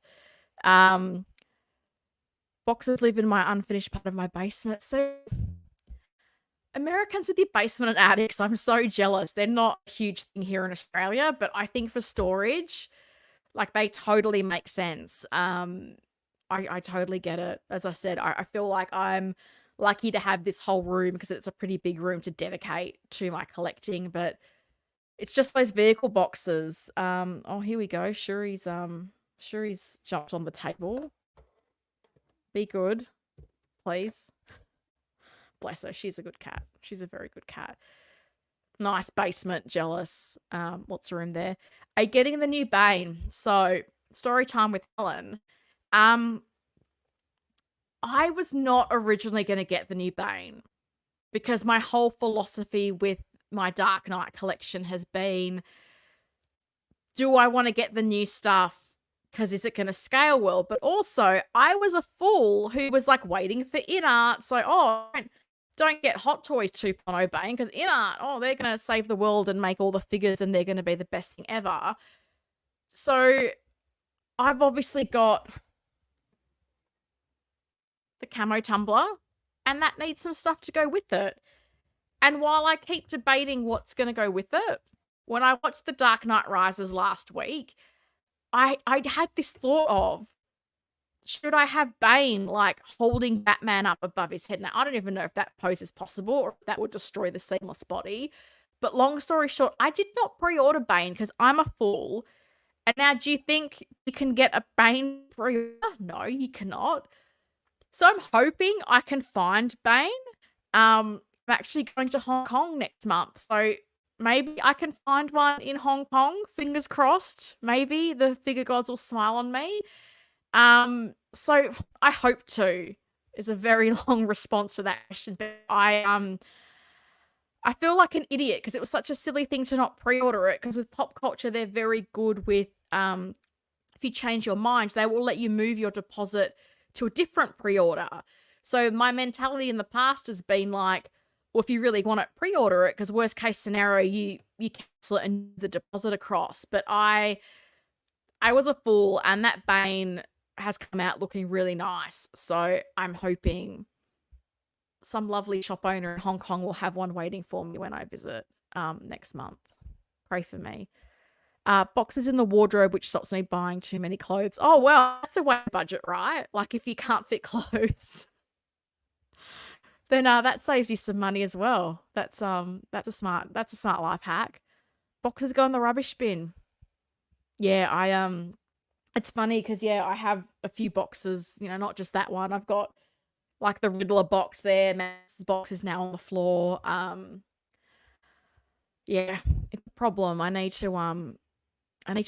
Boxes live in my unfinished part of my basement. So Americans with your basement and attics, I'm so jealous. They're not a huge thing here in Australia, but I think for storage, like, they totally make sense. I totally get it. As I said, I feel like I'm lucky to have this whole room because it's a pretty big room to dedicate to my collecting, but it's just those vehicle boxes. Oh, here we go. Shuri's jumped on the table. Be good, please. Bless her. She's a good cat. She's a very good cat. Nice basement. Jealous. Lots of room there. Are you getting the new Bane? So, story time with Helen. I was not originally going to get the new Bane because my whole philosophy with my Dark Knight collection has been, do I want to get the new stuff because is it going to scale well? But also, I was a fool who was like waiting for InArt. So, don't get Hot Toys 2.0 Bane because InArt, they're going to save the world and make all the figures and they're going to be the best thing ever. So I've obviously got the camo tumbler, and that needs some stuff to go with it. And while I keep debating what's going to go with it, when I watched The Dark Knight Rises last week, I had this thought of, should I have Bane, like, holding Batman up above his head? Now, I don't even know if that pose is possible or if that would destroy the seamless body. But long story short, I did not pre-order Bane because I'm a fool. And now, do you think you can get a Bane pre-order? No, you cannot. So I'm hoping I can find Bane. I'm actually going to Hong Kong next month. So maybe I can find one in Hong Kong. Fingers crossed. Maybe the figure gods will smile on me. So I hope to is a very long response to that question. But I feel like an idiot because it was such a silly thing to not pre-order it, because with pop culture, they're very good with, if you change your mind, they will let you move your deposit to a different pre-order. So my mentality in the past has been like, well, if you really want it, pre-order it, because worst case scenario, you cancel it and move the deposit across. But I was a fool, and that Bane has come out looking really nice. So I'm hoping some lovely shop owner in Hong Kong will have one waiting for me when I visit next month. Pray for me. Boxes in the wardrobe, which stops me buying too many clothes. Oh, well, that's a way to budget, right? Like if you can't fit clothes, then that saves you some money as well. That's a smart life hack. Boxes go in the rubbish bin. Yeah, it's funny because yeah, I have a few boxes, you know, not just that one. I've got like the Riddler box there. Max's box is now on the floor. Yeah, it's a problem. I need to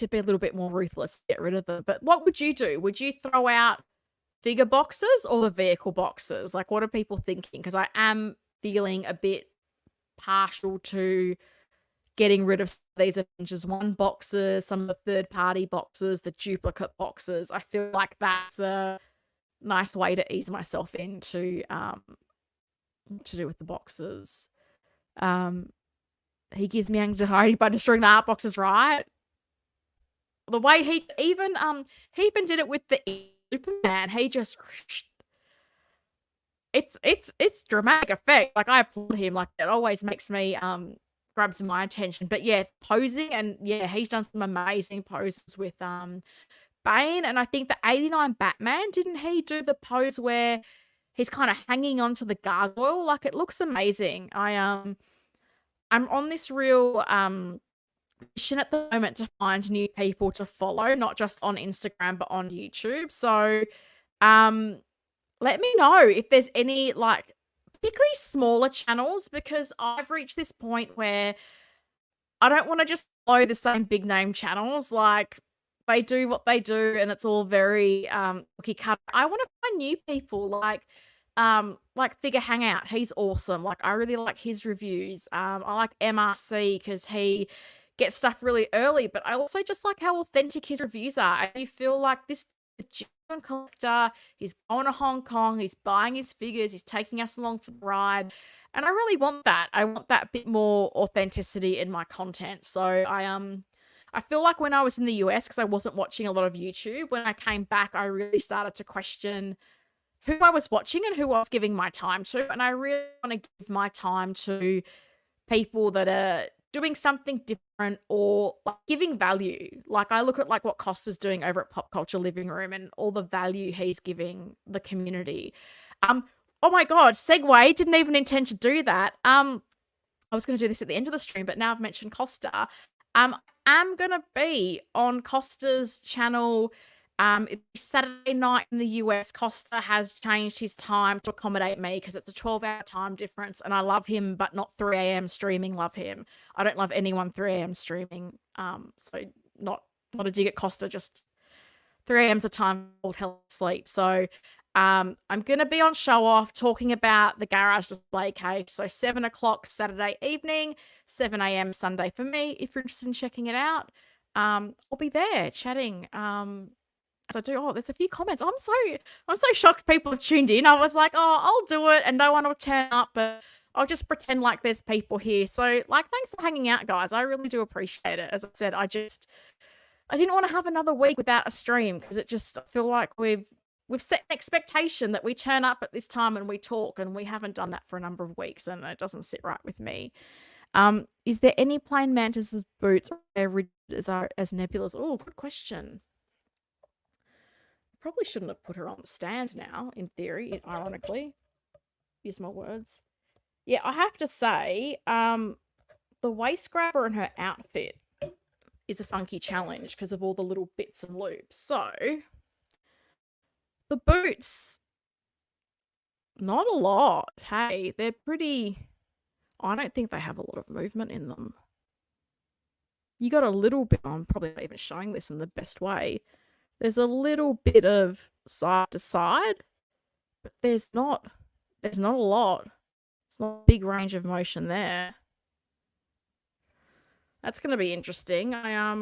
be a little bit more ruthless to get rid of them. But what would you do? Would you throw out figure boxes or the vehicle boxes? Like, what are people thinking? Because I am feeling a bit partial to getting rid of these Avengers 1 boxes, some of the third-party boxes, the duplicate boxes. I feel like that's a nice way to ease myself into what to do with the boxes. He gives me anxiety by destroying the art boxes, right? The way he even did it with the Superman. He just it's dramatic effect. Like I applaud him. Like it always makes me grabs my attention. But yeah, posing and yeah, he's done some amazing poses with Bane, and I think the 89 Batman, didn't he do the pose where he's kind of hanging onto the gargoyle? Like it looks amazing. I'm on this real mission at the moment to find new people to follow, not just on Instagram but on YouTube. So let me know if there's any like particularly smaller channels, because I've reached this point where I don't want to just follow the same big name channels. Like they do what they do and it's all very cookie cutter. I want to find new people like Figure Hangout. He's awesome. Like I really like his reviews. I like MRC because he gets stuff really early, but I also just like how authentic his reviews are. And you feel like this genuine collector. He's going to Hong Kong. He's buying his figures. He's taking us along for the ride. And I really want that. I want that bit more authenticity in my content. So I feel like when I was in the US, because I wasn't watching a lot of YouTube, when I came back, I really started to question who I was watching and who I was giving my time to. And I really want to give my time to people that are doing something different or like giving value. Like I look at like what Costa's doing over at Pop Culture Living Room and all the value he's giving the community. Oh my God, segue, didn't even intend to do that. I was going to do this at the end of the stream, but now I've mentioned Costa. I'm going to be on Costa's channel Saturday night in the US. Costa has changed his time to accommodate me because it's a 12-hour time difference, and I love him, but not 3 a.m. streaming. Love him. I don't love anyone 3 a.m. streaming. So not a dig at Costa, just 3 a.m.'s a time old hell sleep. So I'm going to be on Show Off talking about the garage display case. So 7 o'clock Saturday evening, 7 a.m. Sunday for me. If you're interested in checking it out, I'll be there chatting. As I do. Oh, there's a few comments. I'm so shocked people have tuned in. I was like, oh, I'll do it and no one will turn up, but I'll just pretend like there's people here. So like, thanks for hanging out, guys. I really do appreciate it. As I said, I didn't want to have another week without a stream because I feel like we've set an expectation that we turn up at this time and we talk, and we haven't done that for a number of weeks, and it doesn't sit right with me. Is there any plain Mantis's boots as Nebula's? Oh, good question. Probably shouldn't have put her on the stand now, in theory, ironically. Use my words. Yeah, I have to say, the waist grabber in her outfit is a funky challenge because of all the little bits and loops. So, the boots, not a lot. Hey, they're pretty... I don't think they have a lot of movement in them. You got a little bit... I'm probably not even showing this in the best way. There's a little bit of side to side, but there's not a lot. It's not a big range of motion there. That's going to be interesting. I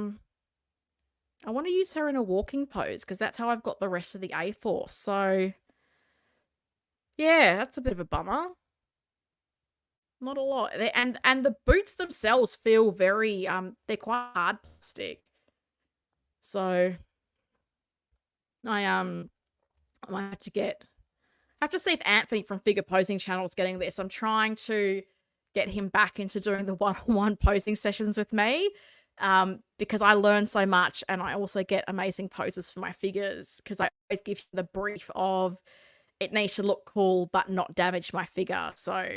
want to use her in a walking pose because that's how I've got the rest of the A-Force. So, yeah, that's a bit of a bummer. Not a lot. And the boots themselves feel very, they're quite hard plastic. So... I might have to see if Anthony from Figure Posing Channel is getting this. I'm trying to get him back into doing the one-on-one posing sessions with me. because I learn so much, and I also get amazing poses for my figures because I always give the brief of it needs to look cool but not damage my figure. So,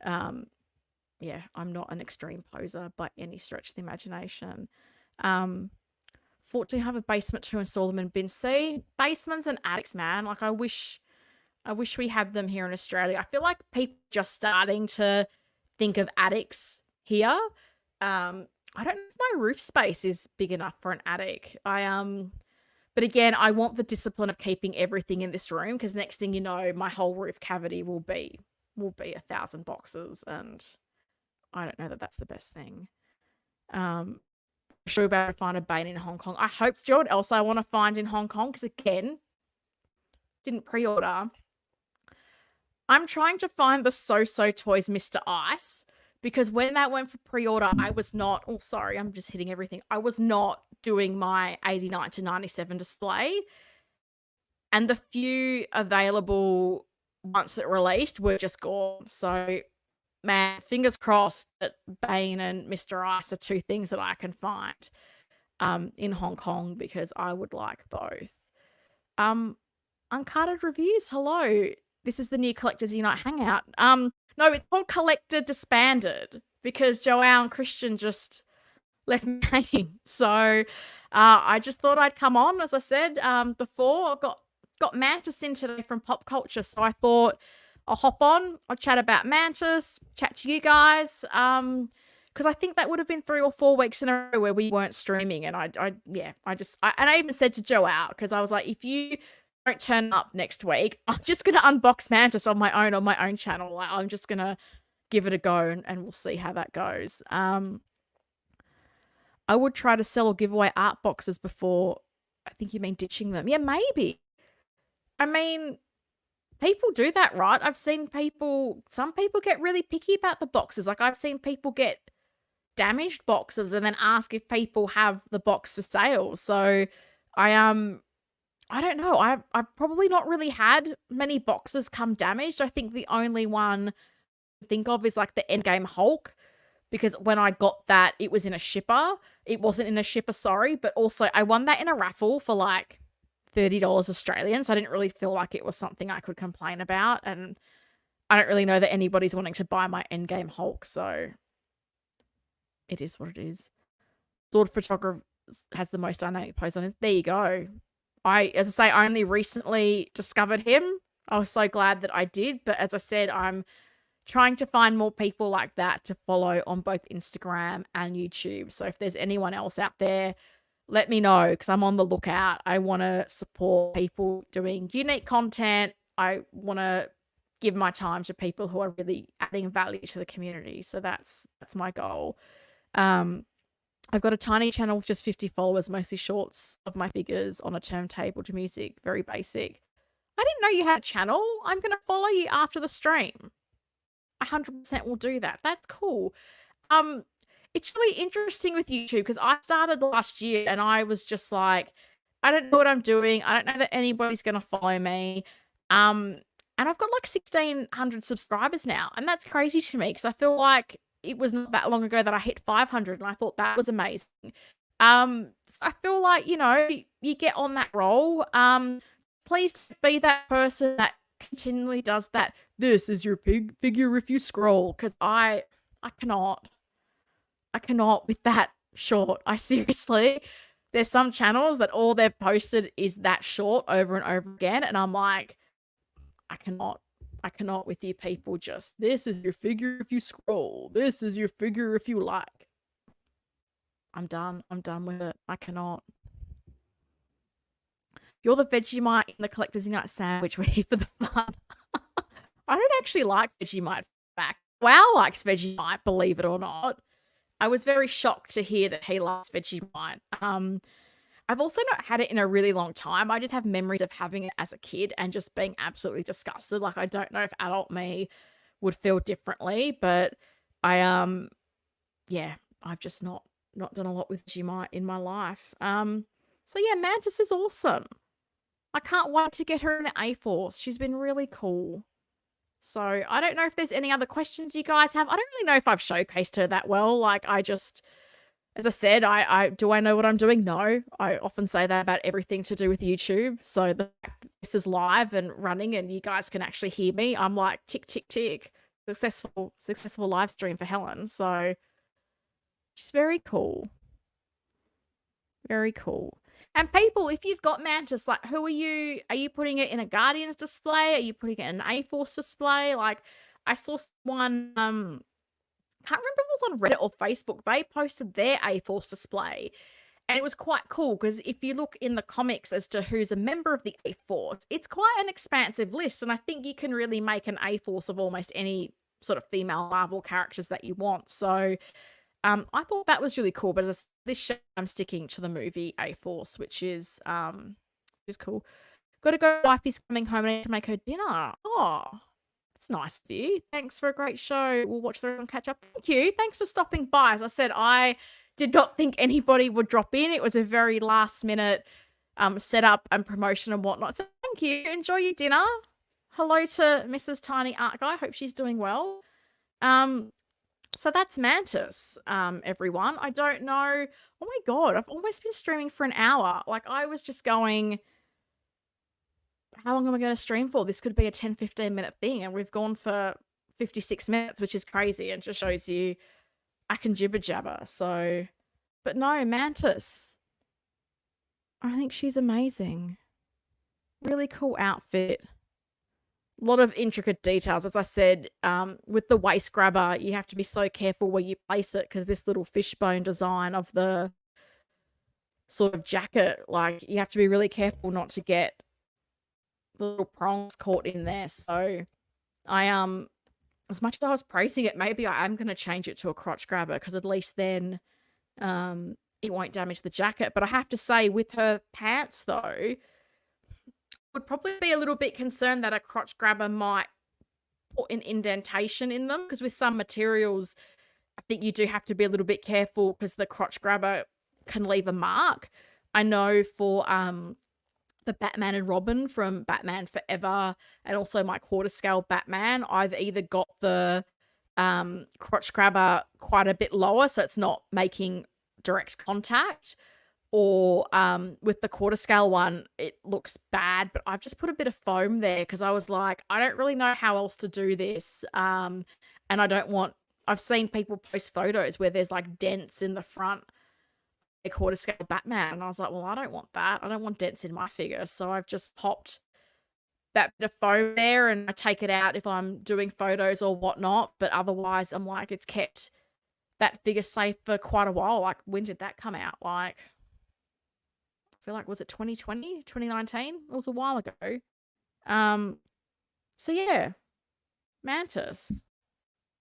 yeah, I'm not an extreme poser by any stretch of the imagination. Fortunately, I have a basement to install them in bin C. Basements and attics, man. Like I wish we had them here in Australia. I feel like people just starting to think of attics here. I don't know if my roof space is big enough for an attic. But again, I want the discipline of keeping everything in this room because next thing you know, my whole roof cavity will be 1,000 boxes, and I don't know that that's the best thing. Sure about to find a Bane in Hong Kong. I hope so. What else I want to find in Hong Kong? Because again, didn't pre-order. I'm trying to find the So Toys Mr. Ice because when that went for pre-order, I was not. Oh, sorry, I'm just hitting everything. I was not doing my 89 to 97 display, and the few available once it released were just gone. So, man, fingers crossed that Bane and Mr. Ice are two things that I can find in Hong Kong because I would like both. Uncarded Reviews, hello. This is the new Collectors Unite Hangout. No, it's called Collector Disbanded because Joelle and Christian just left me hanging. So I just thought I'd come on, as I said before. I've got Mantis in today from Pop Culture, so I thought I'll hop on, I'll chat about Mantis, chat to you guys, because I think that would have been 3 or 4 weeks in a row where we weren't streaming, and I even said to Joelle, because I was like, if you don't turn up next week, I'm just gonna unbox Mantis on my own channel. Like, I'm just gonna give it a go, and we'll see how that goes. I would try to sell or give away art boxes before. I think you mean ditching them. Yeah, maybe. I mean, people do that, right? I've seen some people get really picky about the boxes. Like I've seen people get damaged boxes and then ask if people have the box for sale. So I don't know. I've probably not really had many boxes come damaged. I think the only one I think of is like the Endgame Hulk, because when I got that, it was in a shipper. It wasn't in a shipper, sorry, but also I won that in a raffle for like $30 Australian, so I didn't really feel like it was something I could complain about, and I don't really know that anybody's wanting to buy my Endgame Hulk, so it is what it is. Lord Photographer has the most dynamic pose on his. There you go. As I say, I only recently discovered him. I was so glad that I did, but as I said, I'm trying to find more people like that to follow on both Instagram and YouTube. So if there's anyone else out there, let me know because I'm on the lookout. I want to support people doing unique content. I want to give my time to people who are really adding value to the community. So that's my goal. I've got a tiny channel with just 50 followers, mostly shorts of my figures on a turntable to music, very basic. I didn't know you had a channel. I'm going to follow you after the stream. 100% will do that. That's cool. It's really interesting with YouTube because I started last year and I was just like, I don't know what I'm doing. I don't know that anybody's going to follow me. And I've got like 1,600 subscribers now. And that's crazy to me because I feel like it was not that long ago that I hit 500 and I thought that was amazing. So I feel like, you get on that roll. Please be that person that continually does that. This is your pig figure if you scroll, because I cannot with that short. I seriously, there's some channels that all they've posted is that short over and over again, and I'm like, I cannot with you people. Just this is your figure if you scroll, this is your figure if you like. I'm done with it. I cannot. You're the Vegemite in the Collector's Unite sandwich. We're here for the fun. I don't actually like Vegemite back. Wow likes Vegemite, believe it or not. I was very shocked to hear that he likes Vegemite. I've also not had it in a really long time. I just have memories of having it as a kid and just being absolutely disgusted. Like, I don't know if adult me would feel differently, but I've just not done a lot with Vegemite in my life. So yeah, Mantis is awesome. I can't wait to get her in the A-Force. She's been really cool. So I don't know if there's any other questions you guys have. I don't really know if I've showcased her that well. Like, As I said, I do I know what I'm doing? No. I often say that about everything to do with YouTube. So the fact that this is live and running and you guys can actually hear me, I'm like tick, tick, tick. Successful live stream for Helen. So she's very cool. Very cool. And people, if you've got Mantis, like who are you putting it in a Guardians display? Are you putting it in an A-Force display? Like I saw one can't remember if it was on Reddit or Facebook. They posted their A-Force display. And it was quite cool because if you look in the comics as to who's a member of the A-Force, it's quite an expansive list. And I think you can really make an A-Force of almost any sort of female Marvel characters that you want. So I thought that was really cool. But as this show, I'm sticking to the movie A-Force, which is cool. Got to go. Wifey's coming home and I need to make her dinner. Oh, that's nice of you. Thanks for a great show. We'll watch the rest and catch up. Thank you. Thanks for stopping by. As I said, I did not think anybody would drop in. It was a very last minute setup and promotion and whatnot. So thank you. Enjoy your dinner. Hello to Mrs. Tiny Art Guy. Hope she's doing well. So that's Mantis, everyone. I don't know. Oh my God, I've almost been streaming for an hour. Like I was just going, how long am I going to stream for? This could be a 10, 15 minute thing. And we've gone for 56 minutes, which is crazy. And just shows you I can jibber jabber. So, but no, Mantis. I think she's amazing. Really cool outfit. A lot of intricate details. As I said, with the waist grabber, you have to be so careful where you place it because this little fishbone design of the sort of jacket, like you have to be really careful not to get the little prongs caught in there. So I as much as I was praising it, maybe I am going to change it to a crotch grabber because at least then it won't damage the jacket. But I have to say with her pants though, would probably be a little bit concerned that a crotch grabber might put an indentation in them because with some materials, I think you do have to be a little bit careful because the crotch grabber can leave a mark. I know for the Batman and Robin from Batman Forever and also my quarter scale Batman, I've either got the crotch grabber quite a bit lower so it's not making direct contact, or with the quarter scale one, it looks bad, but I've just put a bit of foam there because I was like, I don't really know how else to do this. And I don't want, I've seen people post photos where there's like dents in the front, a quarter scale Batman. And I was like, well, I don't want that. I don't want dents in my figure. So I've just popped that bit of foam there and I take it out if I'm doing photos or whatnot. But otherwise, I'm like, it's kept that figure safe for quite a while. Like, when did that come out? Like, I feel like, was it 2020, 2019? It was a while ago. So yeah, Mantis.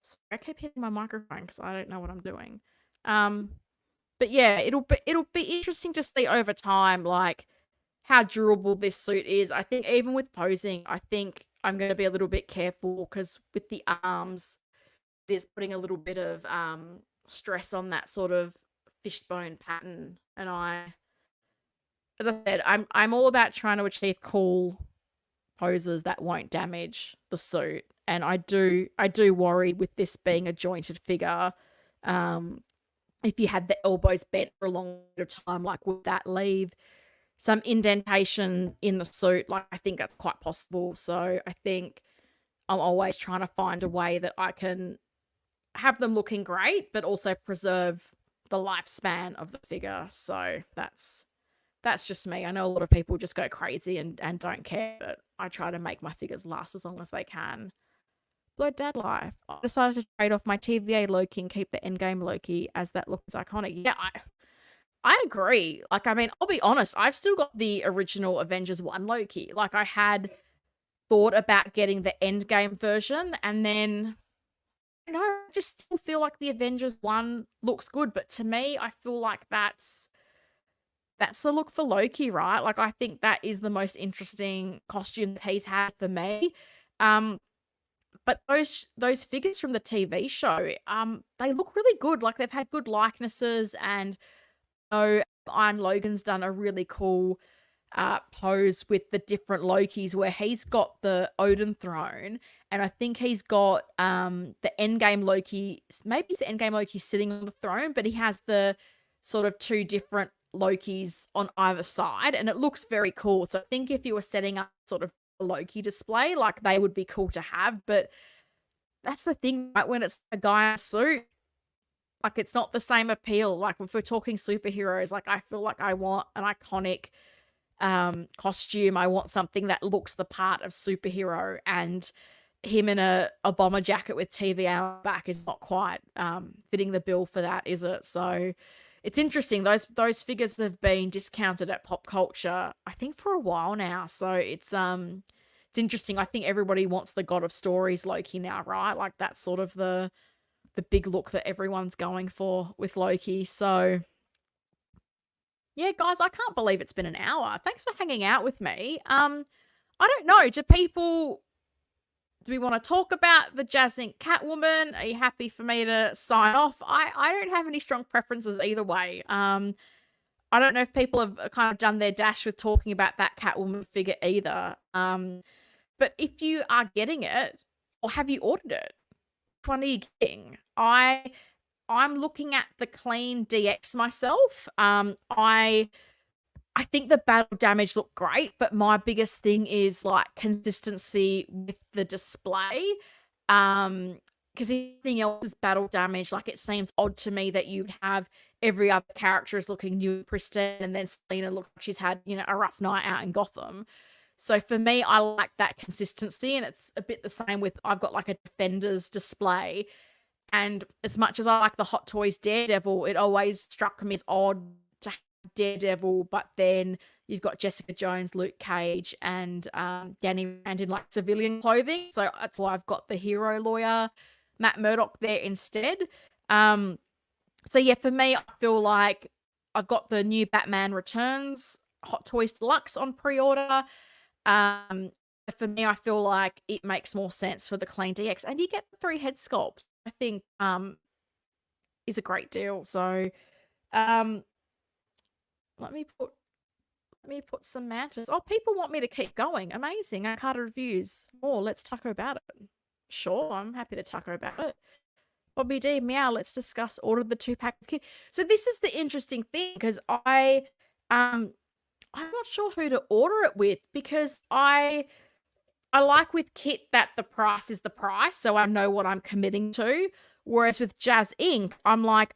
Sorry, I keep hitting my microphone because I don't know what I'm doing. But yeah, it'll be interesting to see over time, like how durable this suit is. I think even with posing, I think I'm going to be a little bit careful because with the arms, it is putting a little bit of stress on that sort of fishbone pattern, and as I said, I'm all about trying to achieve cool poses that won't damage the suit. And I do worry with this being a jointed figure. If you had the elbows bent for a long period of time, like would that leave some indentation in the suit? Like I think that's quite possible. So I think I'm always trying to find a way that I can have them looking great, but also preserve the lifespan of the figure. So that's just me. I know a lot of people just go crazy and don't care, but I try to make my figures last as long as they can. Blood Dad Life. I decided to trade off my TVA Loki and keep the endgame Loki as that look is iconic. Yeah, I agree. Like, I mean, I'll be honest, I've still got the original Avengers 1 Loki. Like, I had thought about getting the endgame version, and then, you know, I just still feel like the Avengers 1 looks good. But to me, I feel like that's the look for Loki, right? Like, I think that is the most interesting costume that he's had for me. But those figures from the TV show, they look really good. Like, they've had good likenesses, and Iron Logan's done a really cool pose with the different Lokis where he's got the Odin throne, and I think he's got the Endgame Loki. Maybe it's the Endgame Loki sitting on the throne, but he has the sort of two different Lokis on either side, and it looks very cool. So I think if you were setting up sort of a Loki display, like, they would be cool to have, but that's the thing, right? When it's a guy in a suit, like, it's not the same appeal. Like, if we're talking superheroes, like, I feel like I want an iconic costume. I want something that looks the part of superhero, and him in a bomber jacket with TVA on the back is not quite fitting the bill for that, is it? So it's interesting. Those figures have been discounted at pop culture, I think, for a while now. So it's interesting. I think everybody wants the God of Stories Loki now, right? Like, that's sort of the big look that everyone's going for with Loki. So yeah, guys, I can't believe it's been an hour. Thanks for hanging out with me. I don't know. Do we want to talk about the Jazzinc Catwoman? Are you happy for me to sign off? I don't have any strong preferences either way. I don't know if people have kind of done their dash with talking about that Catwoman figure either. But if you are getting it, or have you ordered it? Which one are you getting? I'm looking at the clean DX myself. I think the battle damage looked great, but my biggest thing is, like, consistency with the display. Because anything else is battle damage. Like, it seems odd to me that you'd have every other character is looking new and pristine, and then Selena looks like she's had, a rough night out in Gotham. So for me, I like that consistency, and it's a bit the same with, I've got like a Defenders display, and as much as I like the Hot Toys Daredevil, it always struck me as odd to have Daredevil, but then you've got Jessica Jones, Luke Cage, and Danny Rand in like civilian clothing. So that's why I've got the hero lawyer, Matt Murdock, there instead. So yeah, for me, I feel like I've got the new Batman Returns Hot Toys Deluxe on pre-order. For me, I feel like it makes more sense for the clean DX, and you get the 3 head sculpt. I think is a great deal. So let me put some Mantis. Oh, people want me to keep going. Amazing. Card reviews. More. Let's taco about it. Sure, I'm happy to taco about it. Bobby D, meow, let's discuss order the 2-pack with Kit. So this is the interesting thing, because I'm not sure who to order it with, because I like with Kit that the price is the price, so I know what I'm committing to. Whereas with Jazzinc, I'm like,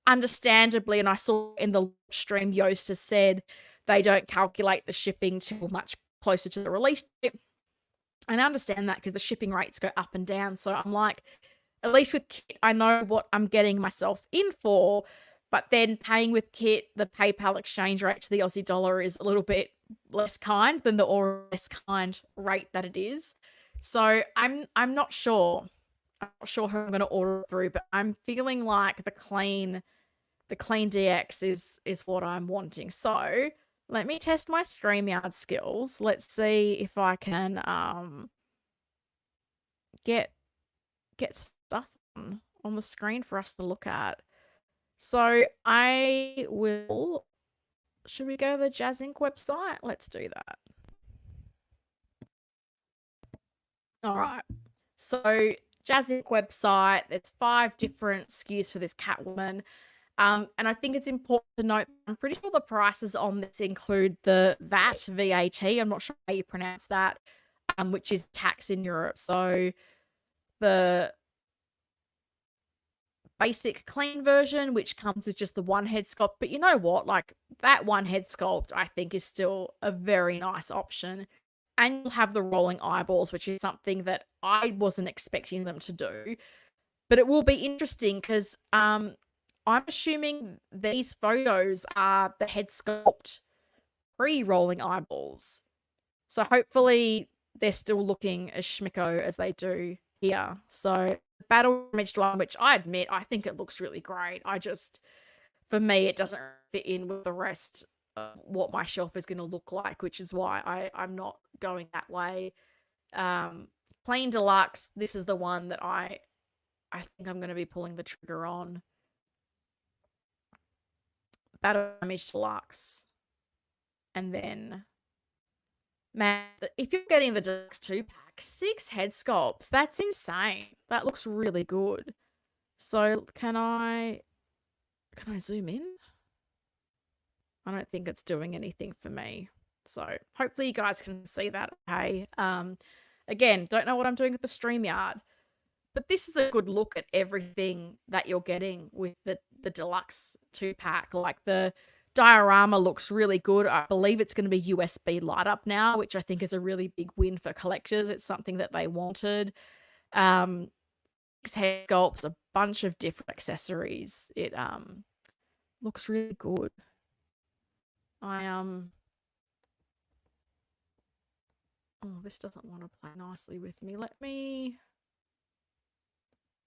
understandably, and I saw in the stream Yoast has said they don't calculate the shipping till much closer to the release date. And I understand that because the shipping rates go up and down. So I'm like, at least with Kit, I know what I'm getting myself in for. But then paying with Kit, the PayPal exchange rate to the Aussie dollar is a little bit less kind than the or less kind rate that it is. So I'm not sure. I'm not sure who I'm going to order through, but I'm feeling like the clean DX is what I'm wanting. So let me test my StreamYard skills. Let's see if I can get stuff on the screen for us to look at. So I will. Should we go to the Jazzinc website? Let's do that. All right. So Jazzinc website. There's 5 different SKUs for this Catwoman. And I think it's important to note, I'm pretty sure the prices on this include the VAT, I'm not sure how you pronounce that, which is tax in Europe. So the basic clean version, which comes with just the 1 head sculpt. But you know what? Like, that 1 head sculpt, I think, is still a very nice option. And you'll have the rolling eyeballs, which is something that I wasn't expecting them to do. But it will be interesting because I'm assuming these photos are the head sculpt pre-rolling eyeballs. So hopefully they're still looking as schmicko as they do here. So battle damaged one, which I admit, I think it looks really great. For me, it doesn't fit in with the rest of what my shelf is going to look like, which is why I'm not going that way. Plain Deluxe, this is the one that I think I'm going to be pulling the trigger on. Battle Damage Deluxe. And then, man, if you're getting the Deluxe 2-pack, 6 head sculpts, that's insane. That looks really good. So can I Can I zoom in? I don't think it's doing anything for me. So hopefully you guys can see that. Okay. Again, don't know what I'm doing with the StreamYard, but this is a good look at everything that you're getting with the deluxe 2-pack. Like the diorama looks really good. I believe it's going to be USB light up now, which I think is a really big win for collectors. It's something that they wanted. Head sculpts, a bunch of different accessories. It looks really good. Oh, this doesn't want to play nicely with me.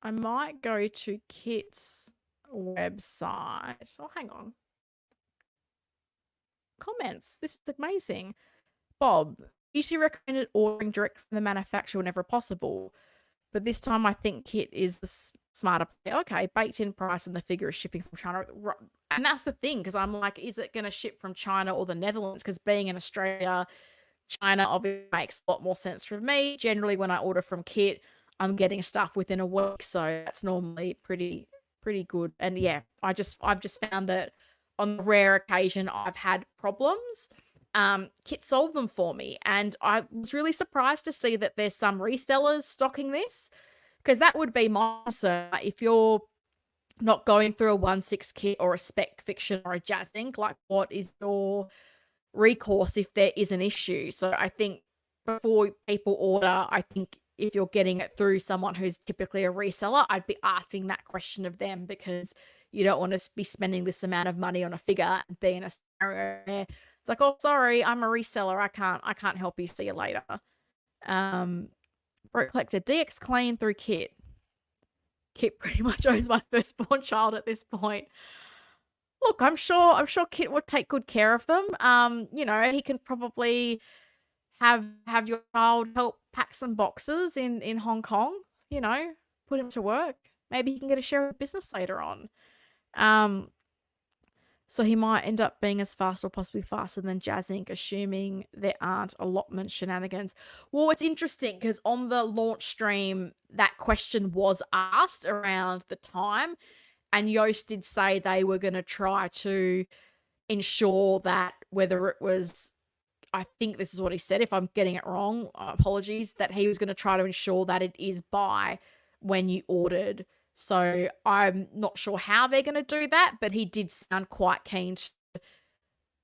I might go to Kit's website. Oh, hang on. Comments. This is amazing. Bob, usually recommended ordering direct from the manufacturer whenever possible, but this time I think Kit is the smarter player. Okay, baked in price and the figure is shipping from China. And that's the thing, because I'm like, is it going to ship from China or the Netherlands? Because being in Australia, China obviously makes a lot more sense for me. Generally, when I order from Kit, I'm getting stuff within a week, so that's normally pretty good. And yeah, I've just found that on the rare occasion I've had problems, Kit solved them for me, and I was really surprised to see that there's some resellers stocking this, because that would be my concern if you're not going through a 1/6 kit or a Spec Fiction or a Jazzinc. Like, what is your recourse if there is an issue? So I think before people order, I think if you're getting it through someone who's typically a reseller, I'd be asking that question of them, because you don't want to be spending this amount of money on a figure and be in a scenario where it's like, oh, sorry, I'm a reseller, I can't help you, see you later. Broke Collector, DX Clean through Kit. Kit pretty much owns my firstborn child at this point. Look, I'm sure Kit would take good care of them. You know, he can probably have your child help pack some boxes in Hong Kong, you know, put him to work. Maybe he can get a share of business later on. So he might end up being as fast or possibly faster than Jazzinc, assuming there aren't allotment shenanigans. Well, it's interesting because on the launch stream, that question was asked around the time, and Yoast did say they were going to try to ensure that, whether it was, I think this is what he said, if I'm getting it wrong, apologies, that he was going to try to ensure that it is by when you ordered. So I'm not sure how they're going to do that, but he did sound quite keen to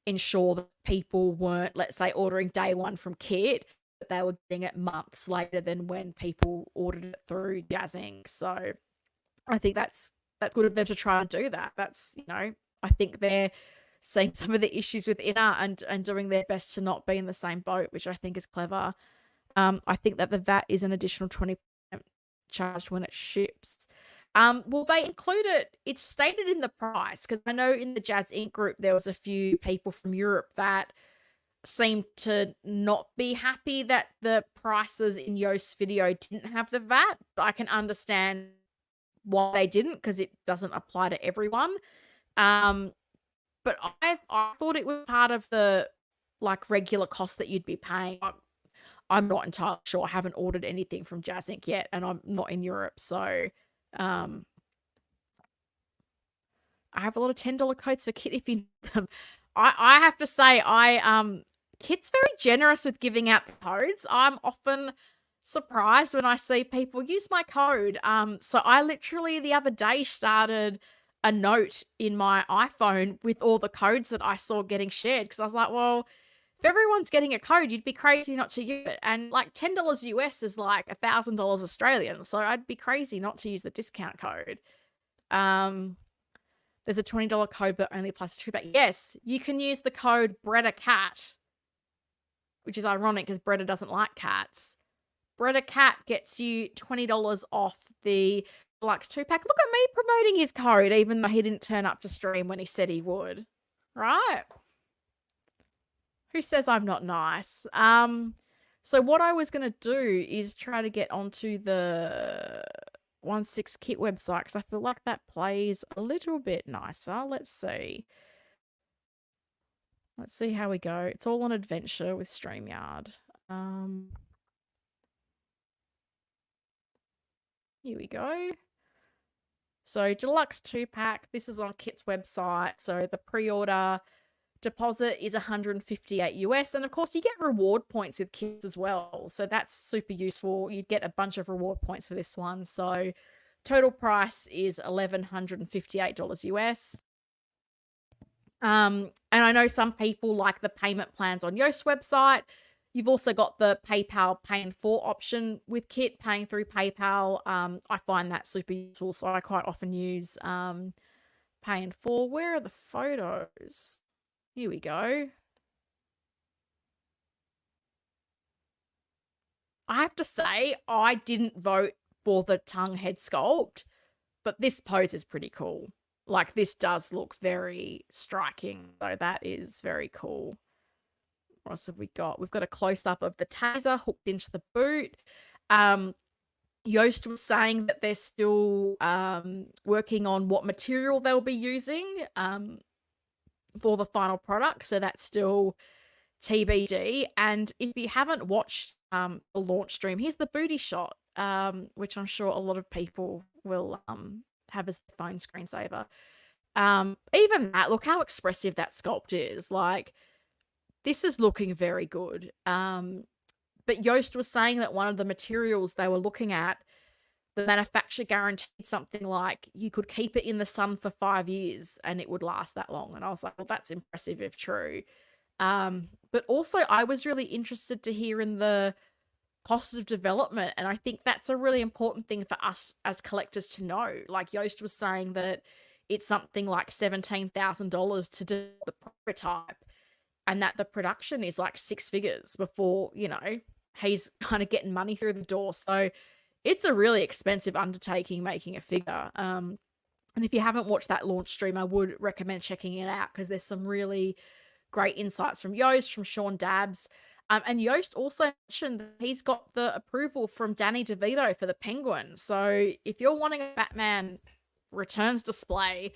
ensure that people weren't, let's say, ordering day one from Kit, but they were getting it months later than when people ordered it through Jazzinc. So I think that's good of them to try and do that. That's, you know, I think they're seeing some of the issues with Inner and doing their best to not be in the same boat, which I think is clever. I think that the VAT is an additional 20% charged when it ships. Well, they include it. It's stated in the price, because I know in the Jazzinc group there was a few people from Europe that seemed to not be happy that the prices in Yost's video didn't have the VAT. I can understand why they didn't, because it doesn't apply to everyone. But I thought it was part of the, like, regular cost that you'd be paying. I'm not entirely sure. I haven't ordered anything from Jazzinc yet, and I'm not in Europe, so I have a lot of $10 codes for Kit if you need them. I have to say, Kit's very generous with giving out the codes. I'm often surprised when I see people use my code. So I literally the other day started a note in my iPhone with all the codes that I saw getting shared, because I was like, well, if everyone's getting a code, you'd be crazy not to use it. And like $10 US is like $1,000 Australian. So I'd be crazy not to use the discount code. There's a $20 code, but only applies to 2-pack. Yes, you can use the code Bretta Cat, which is ironic because Bretta doesn't like cats. Bretta Cat gets you $20 off the deluxe 2-pack. Look at me promoting his code, even though he didn't turn up to stream when he said he would. Right? Who says I'm not nice? So what I was going to do is try to get onto the 1/6 Kit website, because I feel like that plays a little bit nicer. Let's see. Let's see how we go. It's all an adventure with StreamYard. Here we go. So deluxe 2-pack, this is on Kit's website. So the pre-order deposit is 158 US, and of course you get reward points with Kits as well. So that's super useful. You'd get a bunch of reward points for this one. So total price is $1,158 US. And I know some people like the payment plans on Yoast website. You've also got the PayPal Pay in 4 option with Kit, paying through PayPal. I find that super useful, so I quite often use Pay in 4. Where are the photos? Here we go. I have to say, I didn't vote for the tongue head sculpt, but this pose is pretty cool. Like, this does look very striking, so that is very cool. What else have we got? We've got a close-up of the taser hooked into the boot. Yoast was saying that they're still working on what material they'll be using for the final product, so that's still TBD. And if you haven't watched the launch stream, here's the booty shot, which I'm sure a lot of people will have as the phone screensaver. Even that, look how expressive that sculpt is. Like, this is looking very good. But Yoast was saying that one of the materials they were looking at, the manufacturer guaranteed something like you could keep it in the sun for 5 years and it would last that long. And I was like, well, that's impressive if true. But also I was really interested to hear in the cost of development. And I think that's a really important thing for us as collectors to know. Like Yoast was saying that it's something like $17,000 to do the prototype, and that the production is like 6 figures before, you know, he's kind of getting money through the door. So it's a really expensive undertaking making a figure. And if you haven't watched that launch stream, I would recommend checking it out because there's some really great insights from Yoast, from Sean Dabbs. And Yoast also mentioned that he's got the approval from Danny DeVito for the Penguin. So if you're wanting a Batman Returns display,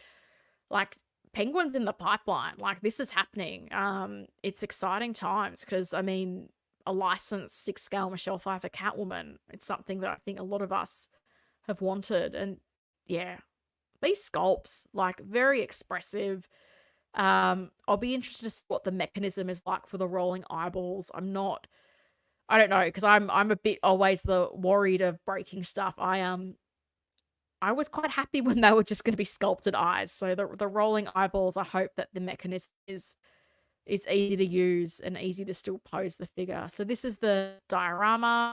like, Penguin's in the pipeline. Like, this is happening. It's exciting times because, I mean, a licensed 6-scale Michelle Pfeiffer Catwoman, it's something that I think a lot of us have wanted. And yeah, these sculpts, like, very expressive. I'll be interested to see what the mechanism is like for the rolling eyeballs. I don't know, because I'm a bit always the worried of breaking stuff. I was quite happy when they were just going to be sculpted eyes. So the rolling eyeballs, I hope that the mechanism is easy to use and easy to still pose the figure. So this is the diorama.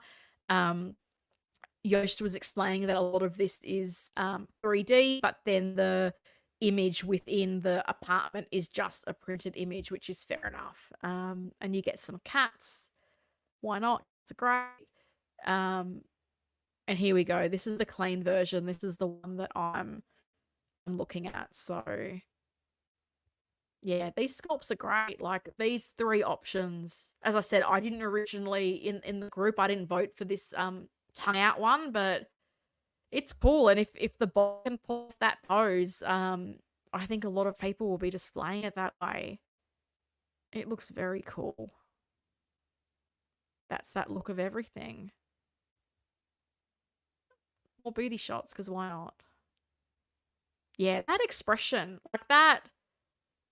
Yoast was explaining that a lot of this is 3D, but then the image within the apartment is just a printed image, which is fair enough. And you get some cats. Why not? It's great. And here we go. This is the clean version. This is the one that I'm looking at. So yeah, these sculpts are great. Like, these 3 options. As I said, I didn't originally in the group, I didn't vote for this tongue out one, but it's cool. And if the bot can pull off that pose, I think a lot of people will be displaying it that way. It looks very cool. That's that look of everything. More booty shots, because why not? Yeah, that expression, like that.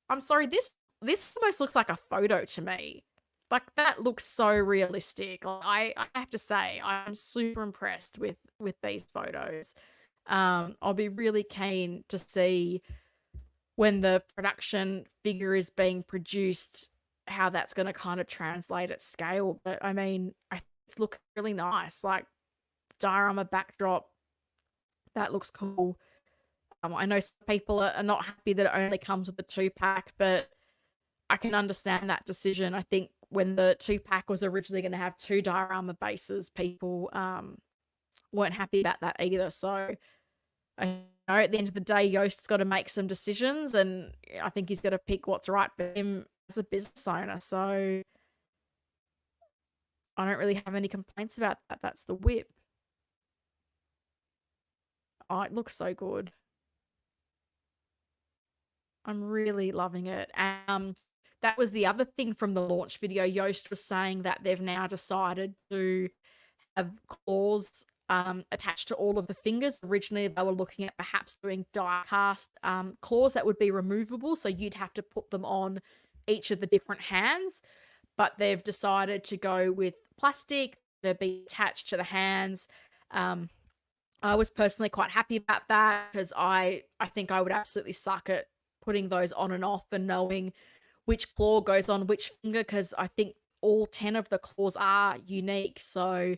I'm sorry, this almost looks like a photo to me. Like, that looks so realistic. Like, I have to say, I'm super impressed with these photos. I'll be really keen to see when the production figure is being produced, how that's going to kind of translate at scale. But I mean, it's looking really nice. Like, diorama backdrop, that looks cool. I know some people are not happy that it only comes with the 2-pack, but I can understand that decision. I think when the 2-pack was originally going to have 2 diorama bases, people weren't happy about that either. So I know at the end of the day, Yoast's got to make some decisions, and I think he's got to pick what's right for him as a business owner. So I don't really have any complaints about that. That's the whip. Oh, it looks so good. I'm really loving it. That was the other thing from the launch video. Yoast was saying that they've now decided to have claws attached to all of the fingers. Originally, they were looking at perhaps doing die cast claws that would be removable, so you'd have to put them on each of the different hands. But they've decided to go with plastic to be attached to the hands. I was personally quite happy about that because I think I would absolutely suck at putting those on and off and knowing which claw goes on which finger, because I think all 10 of the claws are unique. So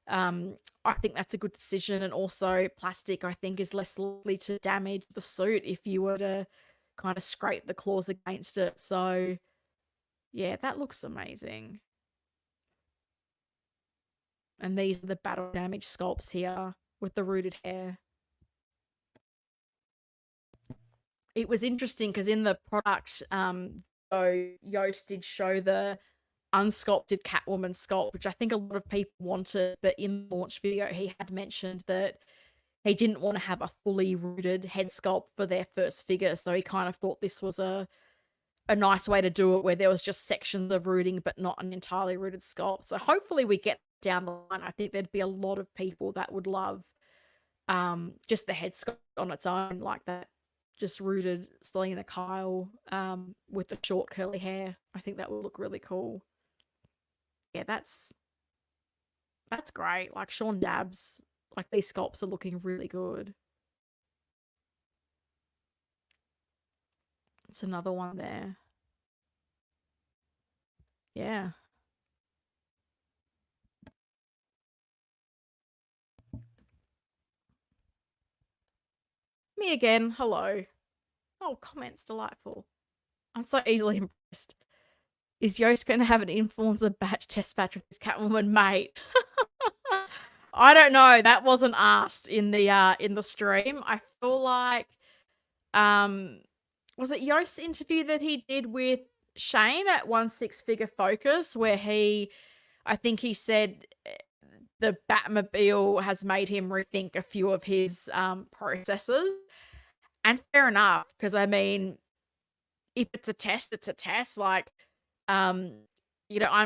I think that's a good decision. And also plastic, I think, is less likely to damage the suit if you were to kind of scrape the claws against it. So yeah, that looks amazing. And these are the battle damage sculpts here with the rooted hair. It was interesting because in the product, Yoast did show the unsculpted Catwoman sculpt, which I think a lot of people wanted, but in the launch video, he had mentioned that he didn't want to have a fully rooted head sculpt for their first figure, so he kind of thought this was a nice way to do it, where there was just sections of rooting but not an entirely rooted sculpt. So hopefully we get down the line. I think there'd be a lot of people that would love just the head sculpt on its own, like that just rooted Selena Kyle with the short curly hair. I think that would look really cool. Yeah, that's great. Like Sean Dabbs, like these sculpts are looking really good. It's another one there. Yeah. Me again. Hello. Oh, comments delightful. I'm so easily impressed. Is Yoast going to have an influencer batch test batch with his Catwoman mate? I don't know. That wasn't asked in the stream. I feel like was it Yoast's interview that he did with Shane at 16 Figure Focus, where I think he said the Batmobile has made him rethink a few of his processes. And fair enough, because I mean, if it's a test, it's a test. Like, I'm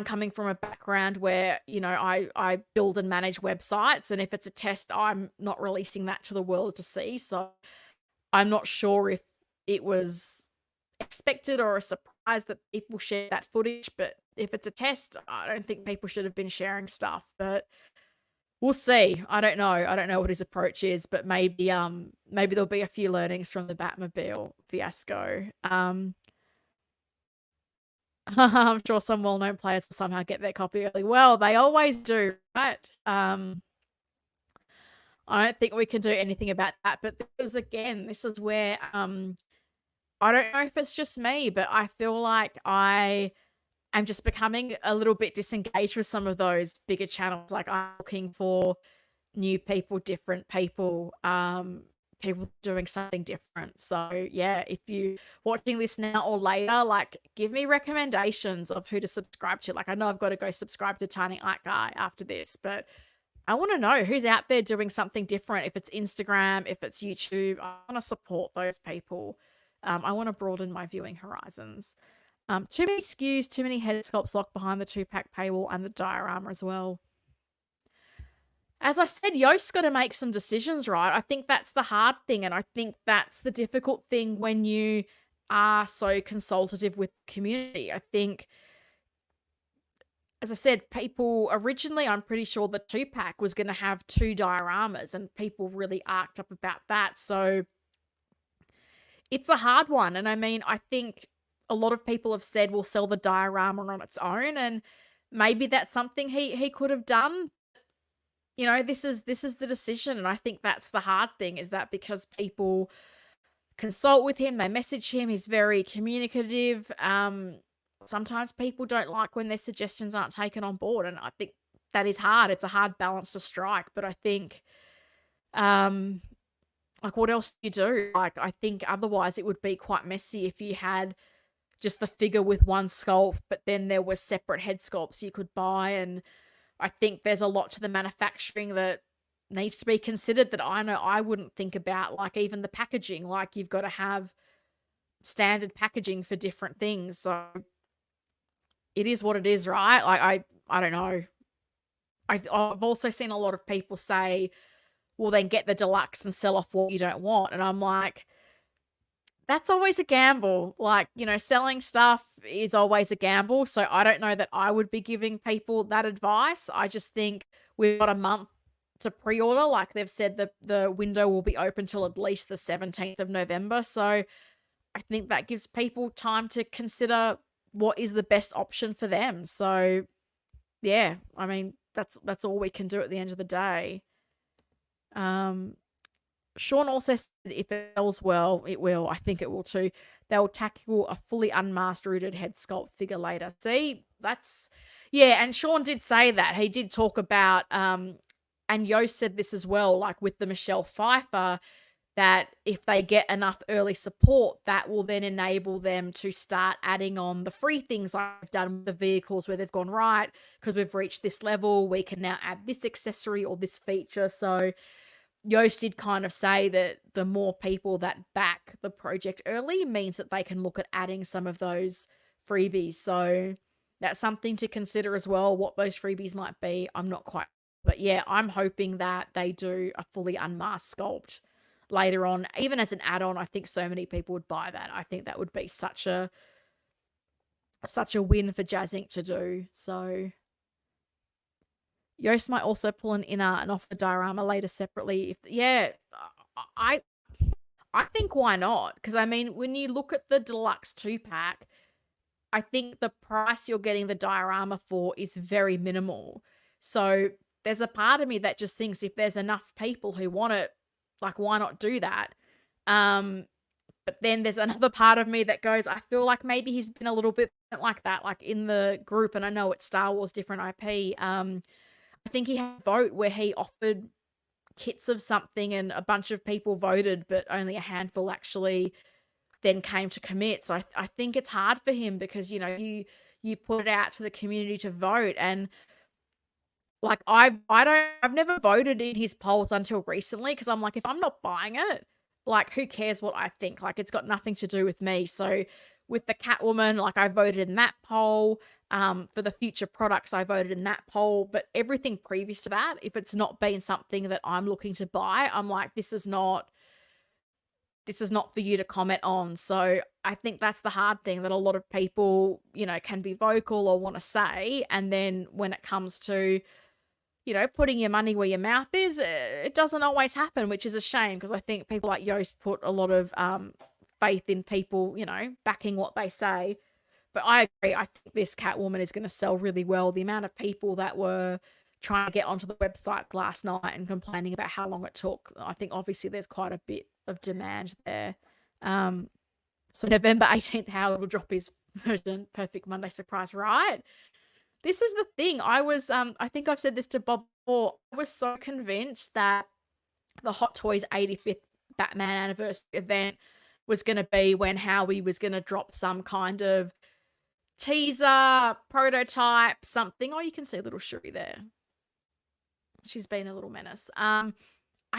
coming from a background where, I build and manage websites, and if it's a test, I'm not releasing that to the world to see. So I'm not sure if it was expected or a surprise that people share that footage, but if it's a test, I don't think people should have been sharing stuff. But we'll see. I don't know. I don't know what his approach is, but maybe there'll be a few learnings from the Batmobile fiasco. I'm sure some well-known players will somehow get their copy early. Well, they always do, right? I don't think we can do anything about that. But this is where I don't know if it's just me, but I feel like I am just becoming a little bit disengaged with some of those bigger channels. Like, I'm looking for new people, different people, people doing something different. So yeah, if you watching this now or later, like, give me recommendations of who to subscribe to. Like, I know I've got to go subscribe to Tiny Art Guy after this, but I want to know who's out there doing something different. If it's Instagram, if it's YouTube, I want to support those people. I want to broaden my viewing horizons. Too many SKUs, too many head sculpts locked behind the 2-pack paywall and the diorama as well. As I said, Yoast's got to make some decisions, right? I think that's the hard thing, and I think that's the difficult thing when you are so consultative with the community. I think, as I said, people originally, I'm pretty sure the 2-pack was going to have 2 dioramas, and people really arced up about that. So it's a hard one. And I mean, I think a lot of people have said we'll sell the diorama on its own, and maybe that's something he could have done. This is the decision, and I think that's the hard thing, is that because people consult with him, they message him, he's very communicative. Sometimes people don't like when their suggestions aren't taken on board, and I think that is hard. It's a hard balance to strike, but I think, like, what else do you do? Like, I think otherwise it would be quite messy if you had just the figure with one sculpt, but then there were separate head sculpts you could buy, and I think there's a lot to the manufacturing that needs to be considered that I know I wouldn't think about, like even the packaging. Like, you've got to have standard packaging for different things. So it is what it is, right? Like, I don't know. I've also seen a lot of people say, well, then get the deluxe and sell off what you don't want. And I'm like, that's always a gamble. Like, selling stuff is always a gamble. So I don't know that I would be giving people that advice. I just think we've got a month to pre-order. Like they've said, the window will be open till at least the 17th of November. So I think that gives people time to consider what is the best option for them. So yeah, I mean, that's all we can do at the end of the day. Sean also said if it sells well, it will. I think it will too. They'll tackle a fully unmasked rooted head sculpt figure later. See, yeah, and Sean did say that. He did talk about and Yost said this as well, like with the Michelle Pfeiffer, that if they get enough early support, that will then enable them to start adding on the free things like I've done with the vehicles where they've gone, right, because we've reached this level, we can now add this accessory or this feature. So Yost did kind of say that the more people that back the project early means that they can look at adding some of those freebies. So that's something to consider as well, what those freebies might be. I'm not quite, but yeah, I'm hoping that they do a fully unmasked sculpt later on, even as an add-on. I think so many people would buy that. I think that would be such a win for Jazzinc to do. So Yost might also pull an inner and offer diorama later separately. I think why not? Because I mean, when you look at the deluxe 2-pack, I think the price you're getting the diorama for is very minimal. So there's a part of me that just thinks if there's enough people who want it, like why not do that? But then there's another part of me that goes, I feel like maybe he's been a little bit like that, like in the group, and I know it's Star Wars, different IP. I think he had a vote where he offered kits of something and a bunch of people voted, but only a handful actually then came to commit. So I think it's hard for him because, you put it out to the community to vote. And like, I've never voted in his polls until recently because I'm like, if I'm not buying it, like, who cares what I think? Like, it's got nothing to do with me. So with the Catwoman, like, I voted in that poll. For the future products, I voted in that poll, but everything previous to that, if it's not been something that I'm looking to buy, I'm like, this is not for you to comment on. So I think that's the hard thing, that a lot of people, can be vocal or want to say, and then when it comes to, putting your money where your mouth is, it doesn't always happen, which is a shame because I think people like Yost put a lot of faith in people, backing what they say. But I agree. I think this Catwoman is going to sell really well. The amount of people that were trying to get onto the website last night and complaining about how long it took, I think obviously there's quite a bit of demand there. So November 18th, Howard will drop his version. Perfect Monday surprise, right? This is the thing. I was, I think I've said this to Bob before. I was so convinced that the Hot Toys 85th Batman anniversary event was going to be when Howie was going to drop some kind of teaser, prototype, something. Oh, you can see little Shuri there. She's been a little menace. I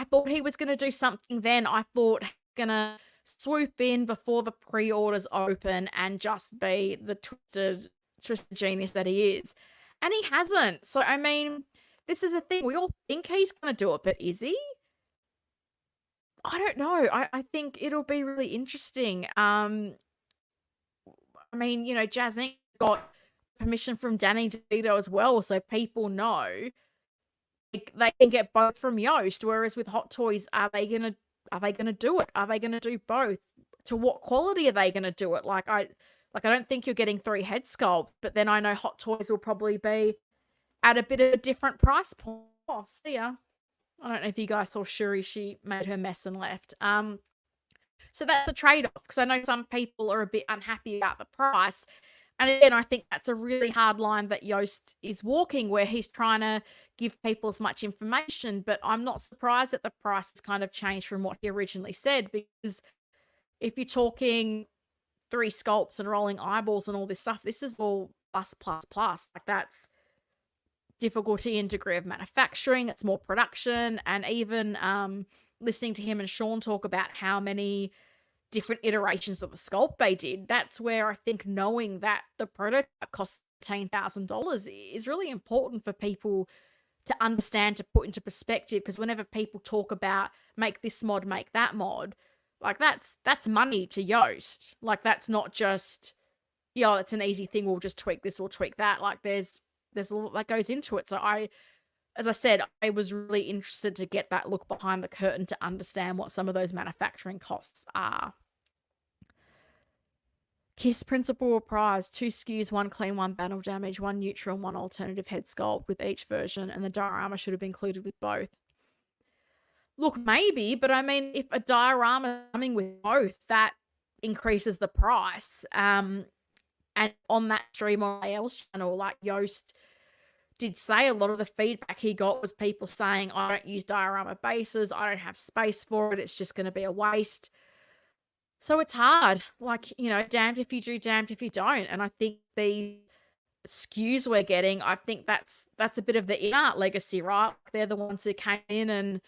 thought he was going to do something then. I thought he was going to swoop in before the pre-orders open and just be the twisted genius that he is. And he hasn't. So, I mean, this is the thing. We all think he's going to do it, but is he? I don't know. I think it'll be really interesting. I mean, Jazzinc got permission from Danny DeVito as well, so people know they can get both from Yost. Whereas with Hot Toys, are they gonna do it? Are they gonna do both? To what quality are they gonna do it? I don't think you're getting 3 head sculpts, but then I know Hot Toys will probably be at a bit of a different price point. Oh, see ya. I don't know if you guys saw Shuri. She made her mess and left. So that's the trade-off, because I know some people are a bit unhappy about the price. And again, I think that's a really hard line that Yost is walking, where he's trying to give people as much information, but I'm not surprised that the price has kind of changed from what he originally said, because if you're talking 3 sculpts and rolling eyeballs and all this stuff, this is all plus. Like, that's difficulty in degree of manufacturing, it's more production, and even listening to him and Sean talk about how many different iterations of the sculpt they did, that's where I think knowing that the prototype costs $10,000 is really important for people to understand, to put into perspective, because whenever people talk about make this mod, make that mod, like that's money to Yoast. Like that's not just, yeah, it's an easy thing, we'll just tweak this or tweak that. Like there's a lot that goes into it. So as I said, I was really interested to get that look behind the curtain to understand what some of those manufacturing costs are. Kiss principle reprised, 2 SKUs, 1 clean, 1 battle damage, 1 neutral, and 1 alternative head sculpt with each version, and the diorama should have been included with both. Look, maybe, but I mean, if a diorama coming with both, that increases the price. And on that stream on AL's channel, like Yoast did say, a lot of the feedback he got was people saying, I don't use diorama bases, I don't have space for it, it's just going to be a waste. So it's hard. Like, you know, damned if you do, damned if you don't. And I think the SKUs we're getting, I think that's a bit of the in-art legacy, right? They're the ones who came in and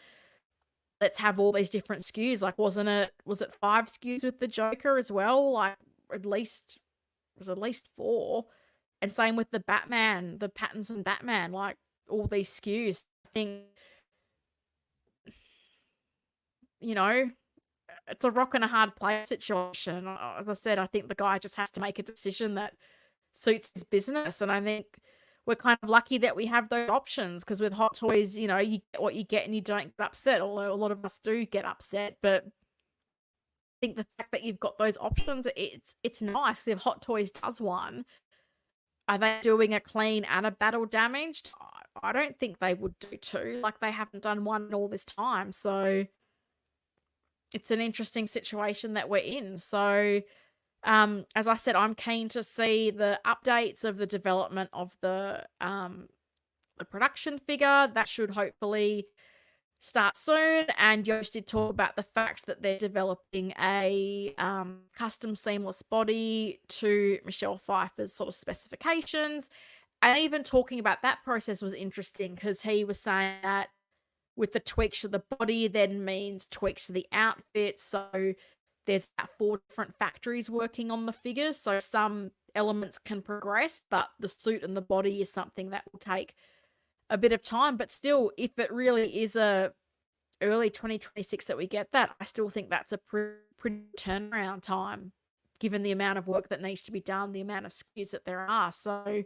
let's have all these different SKUs. Like, was it 5 SKUs with the Joker as well? Like, it was at least 4. And same with the Batman, the Pattinson Batman, like all these SKUs. I think, you know, it's a rock and a hard place situation. As I said, I think the guy just has to make a decision that suits his business. And I think we're kind of lucky that we have those options, because with Hot Toys, you know, you get what you get and you don't get upset, although a lot of us do get upset. But I think the fact that you've got those options, it's nice. If Hot Toys does one, are they doing a clean and a battle damaged? I don't think they would do 2. Like, they haven't done one in all this time. So it's an interesting situation that we're in. So, as I said, I'm keen to see the updates of the development of the production figure. That should hopefully start soon. And Yoast did talk about the fact that they're developing a custom seamless body to Michelle Pfeiffer's sort of specifications. And even talking about that process was interesting, because he was saying that with the tweaks to the body then means tweaks to the outfit. So there's 4 different factories working on the figures. So some elements can progress, but the suit and the body is something that will take a bit of time. But still, if it really is a early 2026 that we get that, I still think that's a pretty turnaround time, given the amount of work that needs to be done, the amount of SKUs that there are. So,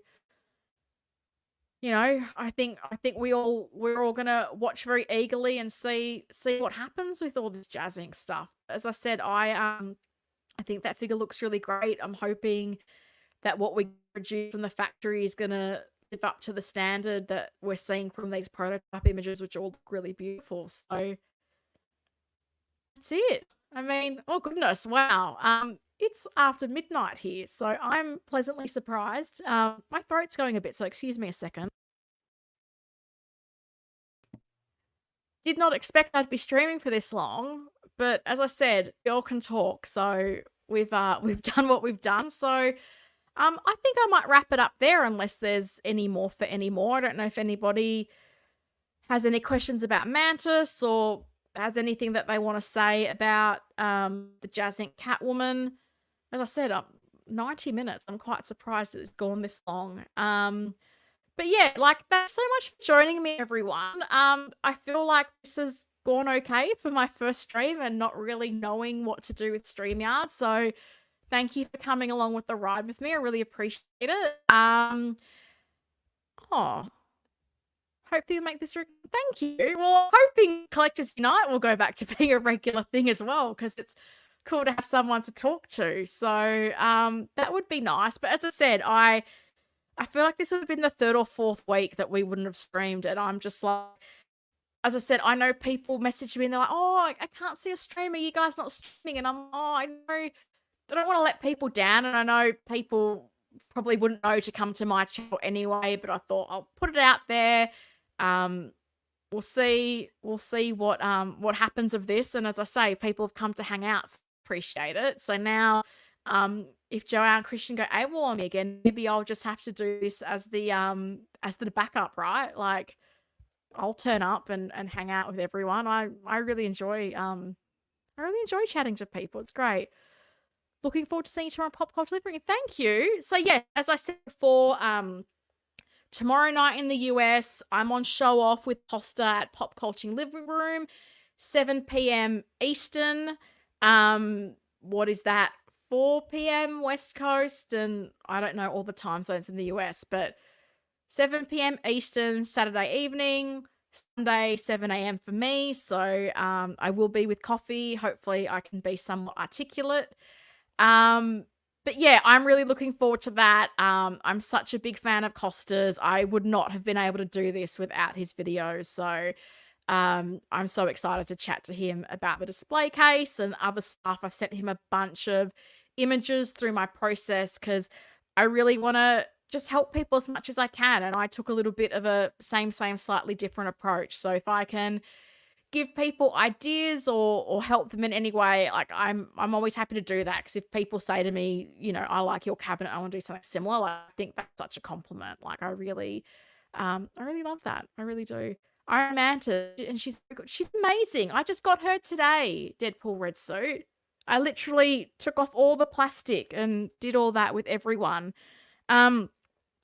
you know, I think we're all gonna watch very eagerly and see what happens with all this Jazzinc stuff. As I said, I think that figure looks really great. I'm hoping that what we produce from the factory is gonna live up to the standard that we're seeing from these prototype images, which all look really beautiful. So that's it. I mean, oh goodness, wow. It's after midnight here, so I'm pleasantly surprised. My throat's going a bit, so excuse me a second. Did not expect I'd be streaming for this long, but as I said, we all can talk, so we've done what we've done. So I think I might wrap it up there, unless there's any more for any more. I don't know if anybody has any questions about Mantis or has anything that they want to say about the Jazzinc Catwoman. As I said, 90 minutes. I'm quite surprised that it's gone this long. But yeah, like, thanks so much for joining me, everyone. I feel like this has gone okay for my first stream and not really knowing what to do with StreamYard. So thank you for coming along with the ride with me. I really appreciate it. Hopefully you'll make this. Thank you. Well, hoping Collectors Unite will go back to being a regular thing as well, because it's cool to have someone to talk to. So that would be nice. But as I said, I feel like this would have been the 3rd or 4th week that we wouldn't have streamed, and I'm just like, as I said, I know people message me and they're like, oh, I can't see a stream. Are you guys not streaming? And I know I don't want to let people down, and I know people probably wouldn't know to come to my channel anyway, but I thought I'll put it out there. We'll see what happens of this. And as I say, people have come to hang out, so appreciate it. So now, if Joanne and Christian go AWOL on me again, maybe I'll just have to do this as the backup, right? Like, I'll turn up and hang out with everyone. I really enjoy chatting to people. It's great. Looking forward to seeing you tomorrow on Pop Culture Living. Thank you. So yeah, as I said before, tomorrow night in the US, I'm on show off with Costa at Pop Culture Living Room, 7 p.m. Eastern. What is that? 4 p.m. West Coast, and I don't know all the time zones in the US, but 7 p.m. Eastern, Saturday evening, Sunday, 7 a.m. for me. So I will be with coffee. Hopefully, I can be somewhat articulate. But yeah, I'm really looking forward to that. I'm such a big fan of Costa's. I would not have been able to do this without his videos. So I'm so excited to chat to him about the display case and other stuff. I've sent him a bunch of images through my process because I really want to just help people as much as I can. And I took a little bit of a same, slightly different approach. So if I can give people ideas or help them in any way, like I'm always happy to do that. Because if people say to me, you know, I like your cabinet, I want to do something similar, like, I think that's such a compliment. Like I really love that. I really do. Iron Mantis, and she's amazing. I just got her today, Deadpool red suit. I literally took off all the plastic and did all that with everyone.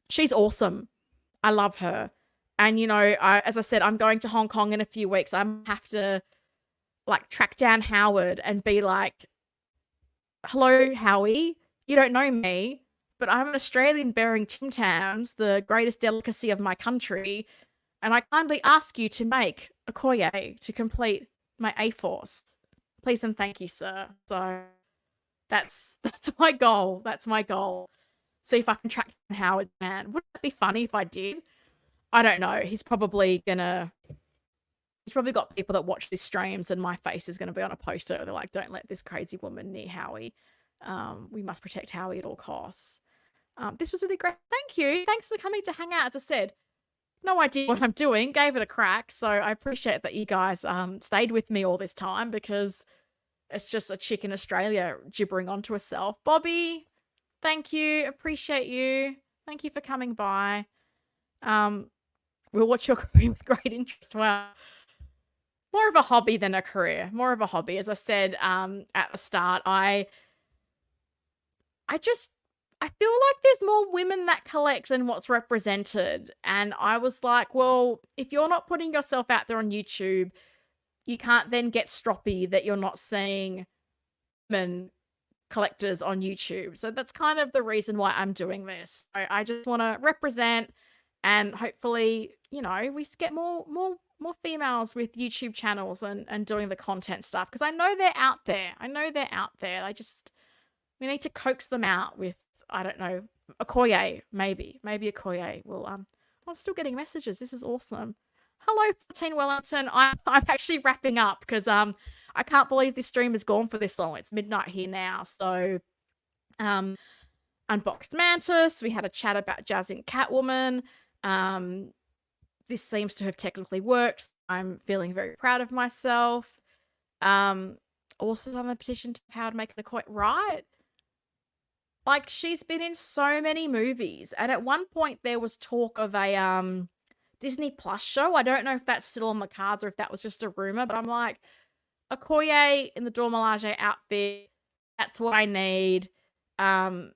She's awesome. I love her. And, you know, as I said, I'm going to Hong Kong in a few weeks. I have to, like, track down Howard and be like, hello, Howie. You don't know me, but I'm an Australian bearing Tim Tams, the greatest delicacy of my country. And I kindly ask you to make a koye to complete my A-Force. Please and thank you, sir. So that's my goal. That's my goal. See if I can track down Howard, man. Wouldn't that be funny if I did? I don't know. He's probably got people that watch these streams and my face is gonna be on a poster. They're like, don't let this crazy woman near Howie. We must protect Howie at all costs. This was really great. Thank you. Thanks for coming to hang out. As I said, no idea what I'm doing. Gave it a crack. So I appreciate that you guys stayed with me all this time because it's just a chick in Australia gibbering onto herself. Bobby, thank you. Appreciate you. Thank you for coming by. We'll watch your career with great interest. Wow. More of a hobby than a career. More of a hobby. As I said at the start, I feel like there's more women that collect than what's represented. And I was like, well, if you're not putting yourself out there on YouTube, you can't then get stroppy that you're not seeing women collectors on YouTube. So that's kind of the reason why I'm doing this. I just want to represent, and hopefully, you know, we get more females with YouTube channels and doing the content stuff, because I know they're out there. We need to coax them out with, I don't know, a koye, maybe a koye. Well, I'm still getting messages. This is awesome. Hello, 14 Wellington. I'm actually wrapping up because I can't believe this stream has gone for this long. It's midnight here now. So unboxed Mantis. We had a chat about Jazzinc Catwoman. This seems to have technically worked. I'm feeling very proud of myself. Also done the petition to how to make it quite right. Like, she's been in so many movies, and at one point there was talk of a Disney Plus show. I don't know if that's still on the cards or if that was just a rumor, but I'm like, Okoye in the Dora Milaje outfit, that's what I need. Why?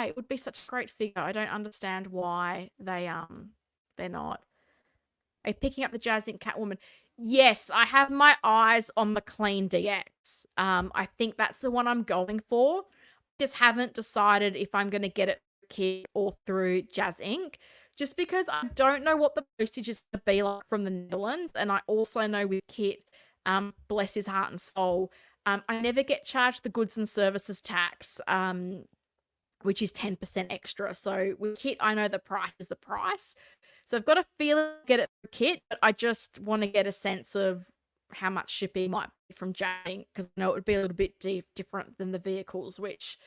It would be such a great figure. I don't understand why they're not. Are you picking up the Jazzinc Catwoman? Yes, I have my eyes on the Clean DX. I think that's the one I'm going for. Just haven't decided if I'm going to get it through Kit or through Jazzinc, just because I don't know what the postage is going to be like from the Netherlands. And I also know with Kit, bless his heart and soul, I never get charged the goods and services tax, which is 10% extra. So with Kit, I know the price is the price. So I've got a feeling I'll get it through Kit, but I just want to get a sense of how much shipping might be from Jazzinc, because I know it would be a little bit different than the vehicles, which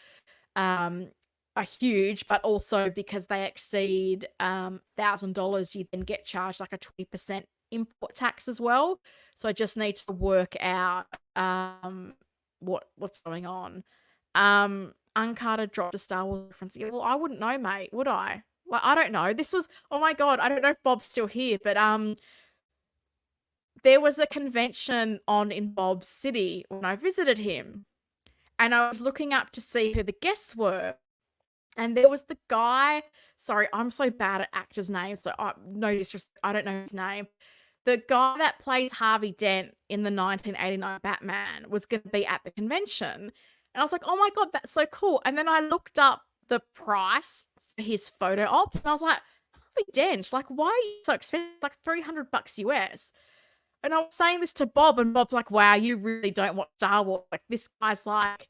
are huge, but also because they exceed $1,000, you then get charged like a 20% import tax as well. So I just need to work out what's going on. Uncarded dropped a Star Wars reference. Yeah, well, I wouldn't know, mate, would I? Like, I don't know. This was, oh my God, I don't know if Bob's still here, but there was a convention on in Bob's city when I visited him, and I was looking up to see who the guests were. And there was the guy, sorry, I'm so bad at actors' names, so no disrespect, I don't know his name. The guy that plays Harvey Dent in the 1989 Batman was going to be at the convention. And I was like, oh my God, that's so cool. And then I looked up the price for his photo ops and I was like, Harvey Dent, like, why are you so expensive? Like $300 US. And I was saying this to Bob, and Bob's like, wow, you really don't watch Star Wars. Like, this guy's like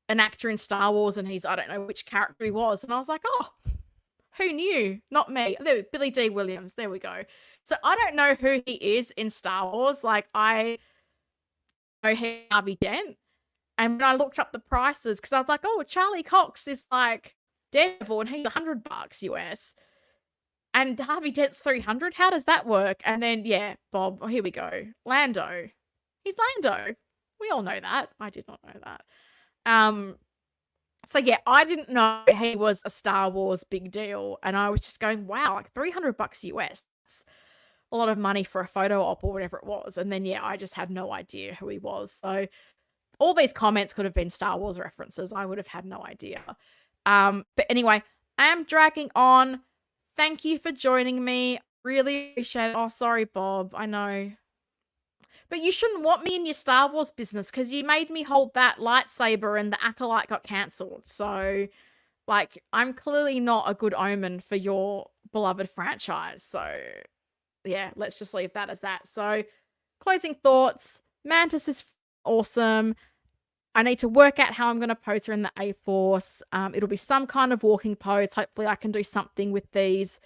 an actor in Star Wars, and I don't know which character he was. And I was like, oh, who knew? Not me. There, Billy D. Williams. There we go. So I don't know who he is in Star Wars. Like, I know Harvey Dent. And when I looked up the prices, because I was like, oh, Charlie Cox is like Daredevil, and he's $100 US. And Harvey Dent's 300. How does that work? And then, yeah, Bob, oh, here we go. Lando. He's Lando. We all know that. I did not know that. So yeah, I didn't know he was a Star Wars big deal. And I was just going, wow, like $300 US. That's a lot of money for a photo op or whatever it was. And then, yeah, I just had no idea who he was. So all these comments could have been Star Wars references. I would have had no idea. But anyway, I am dragging on. Thank you for joining me. Really appreciate it. Oh, sorry, Bob. I know. But you shouldn't want me in your Star Wars business because you made me hold that lightsaber and the Acolyte got cancelled. So, like, I'm clearly not a good omen for your beloved franchise. So, yeah, let's just leave that as that. So, closing thoughts. Mantis is awesome. I need to work out how I'm going to pose her in the A-Force. It'll be some kind of walking pose. Hopefully I can do something with these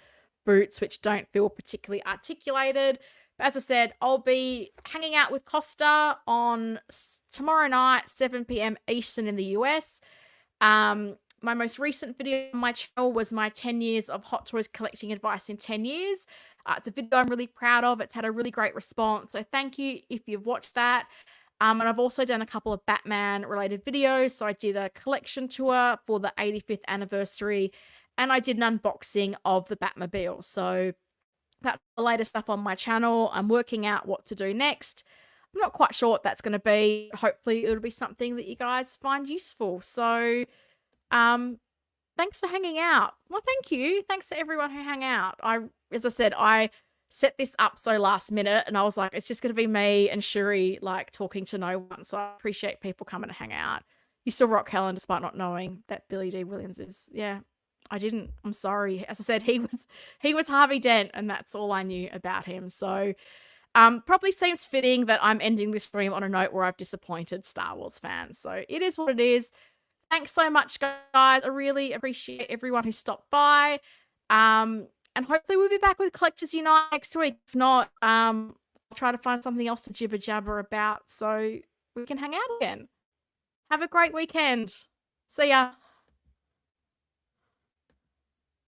boots, which don't feel particularly articulated. But as I said, I'll be hanging out with Costa on tomorrow night, 7 p.m. Eastern in the US. My most recent video on my channel was my 10 years of Hot Toys collecting advice in 10 years. It's a video I'm really proud of. It's had a really great response. So thank you if you've watched that. And I've also done a couple of Batman related videos. So I did a collection tour for the 85th anniversary and I did an unboxing of the Batmobile. So that's the latest stuff on my channel. I'm working out what to do next. I'm not quite sure what that's going to be. Hopefully it'll be something that you guys find useful. So, thanks for hanging out. Well, thank you. Thanks to everyone who hung out. As I said, I set this up so last minute and I was like, it's just going to be me and Shuri like talking to no one. So I appreciate people coming to hang out. You still rock Helen despite not knowing that Billy D. Williams is, yeah, I didn't. I'm sorry. As I said, he was Harvey Dent and that's all I knew about him. So probably seems fitting that I'm ending this stream on a note where I've disappointed Star Wars fans. So it is what it is. Thanks so much, guys. I really appreciate everyone who stopped by. And hopefully we'll be back with Collectors Unite next week. If not, I'll try to find something else to jibber jabber about so we can hang out again. Have a great weekend. See ya.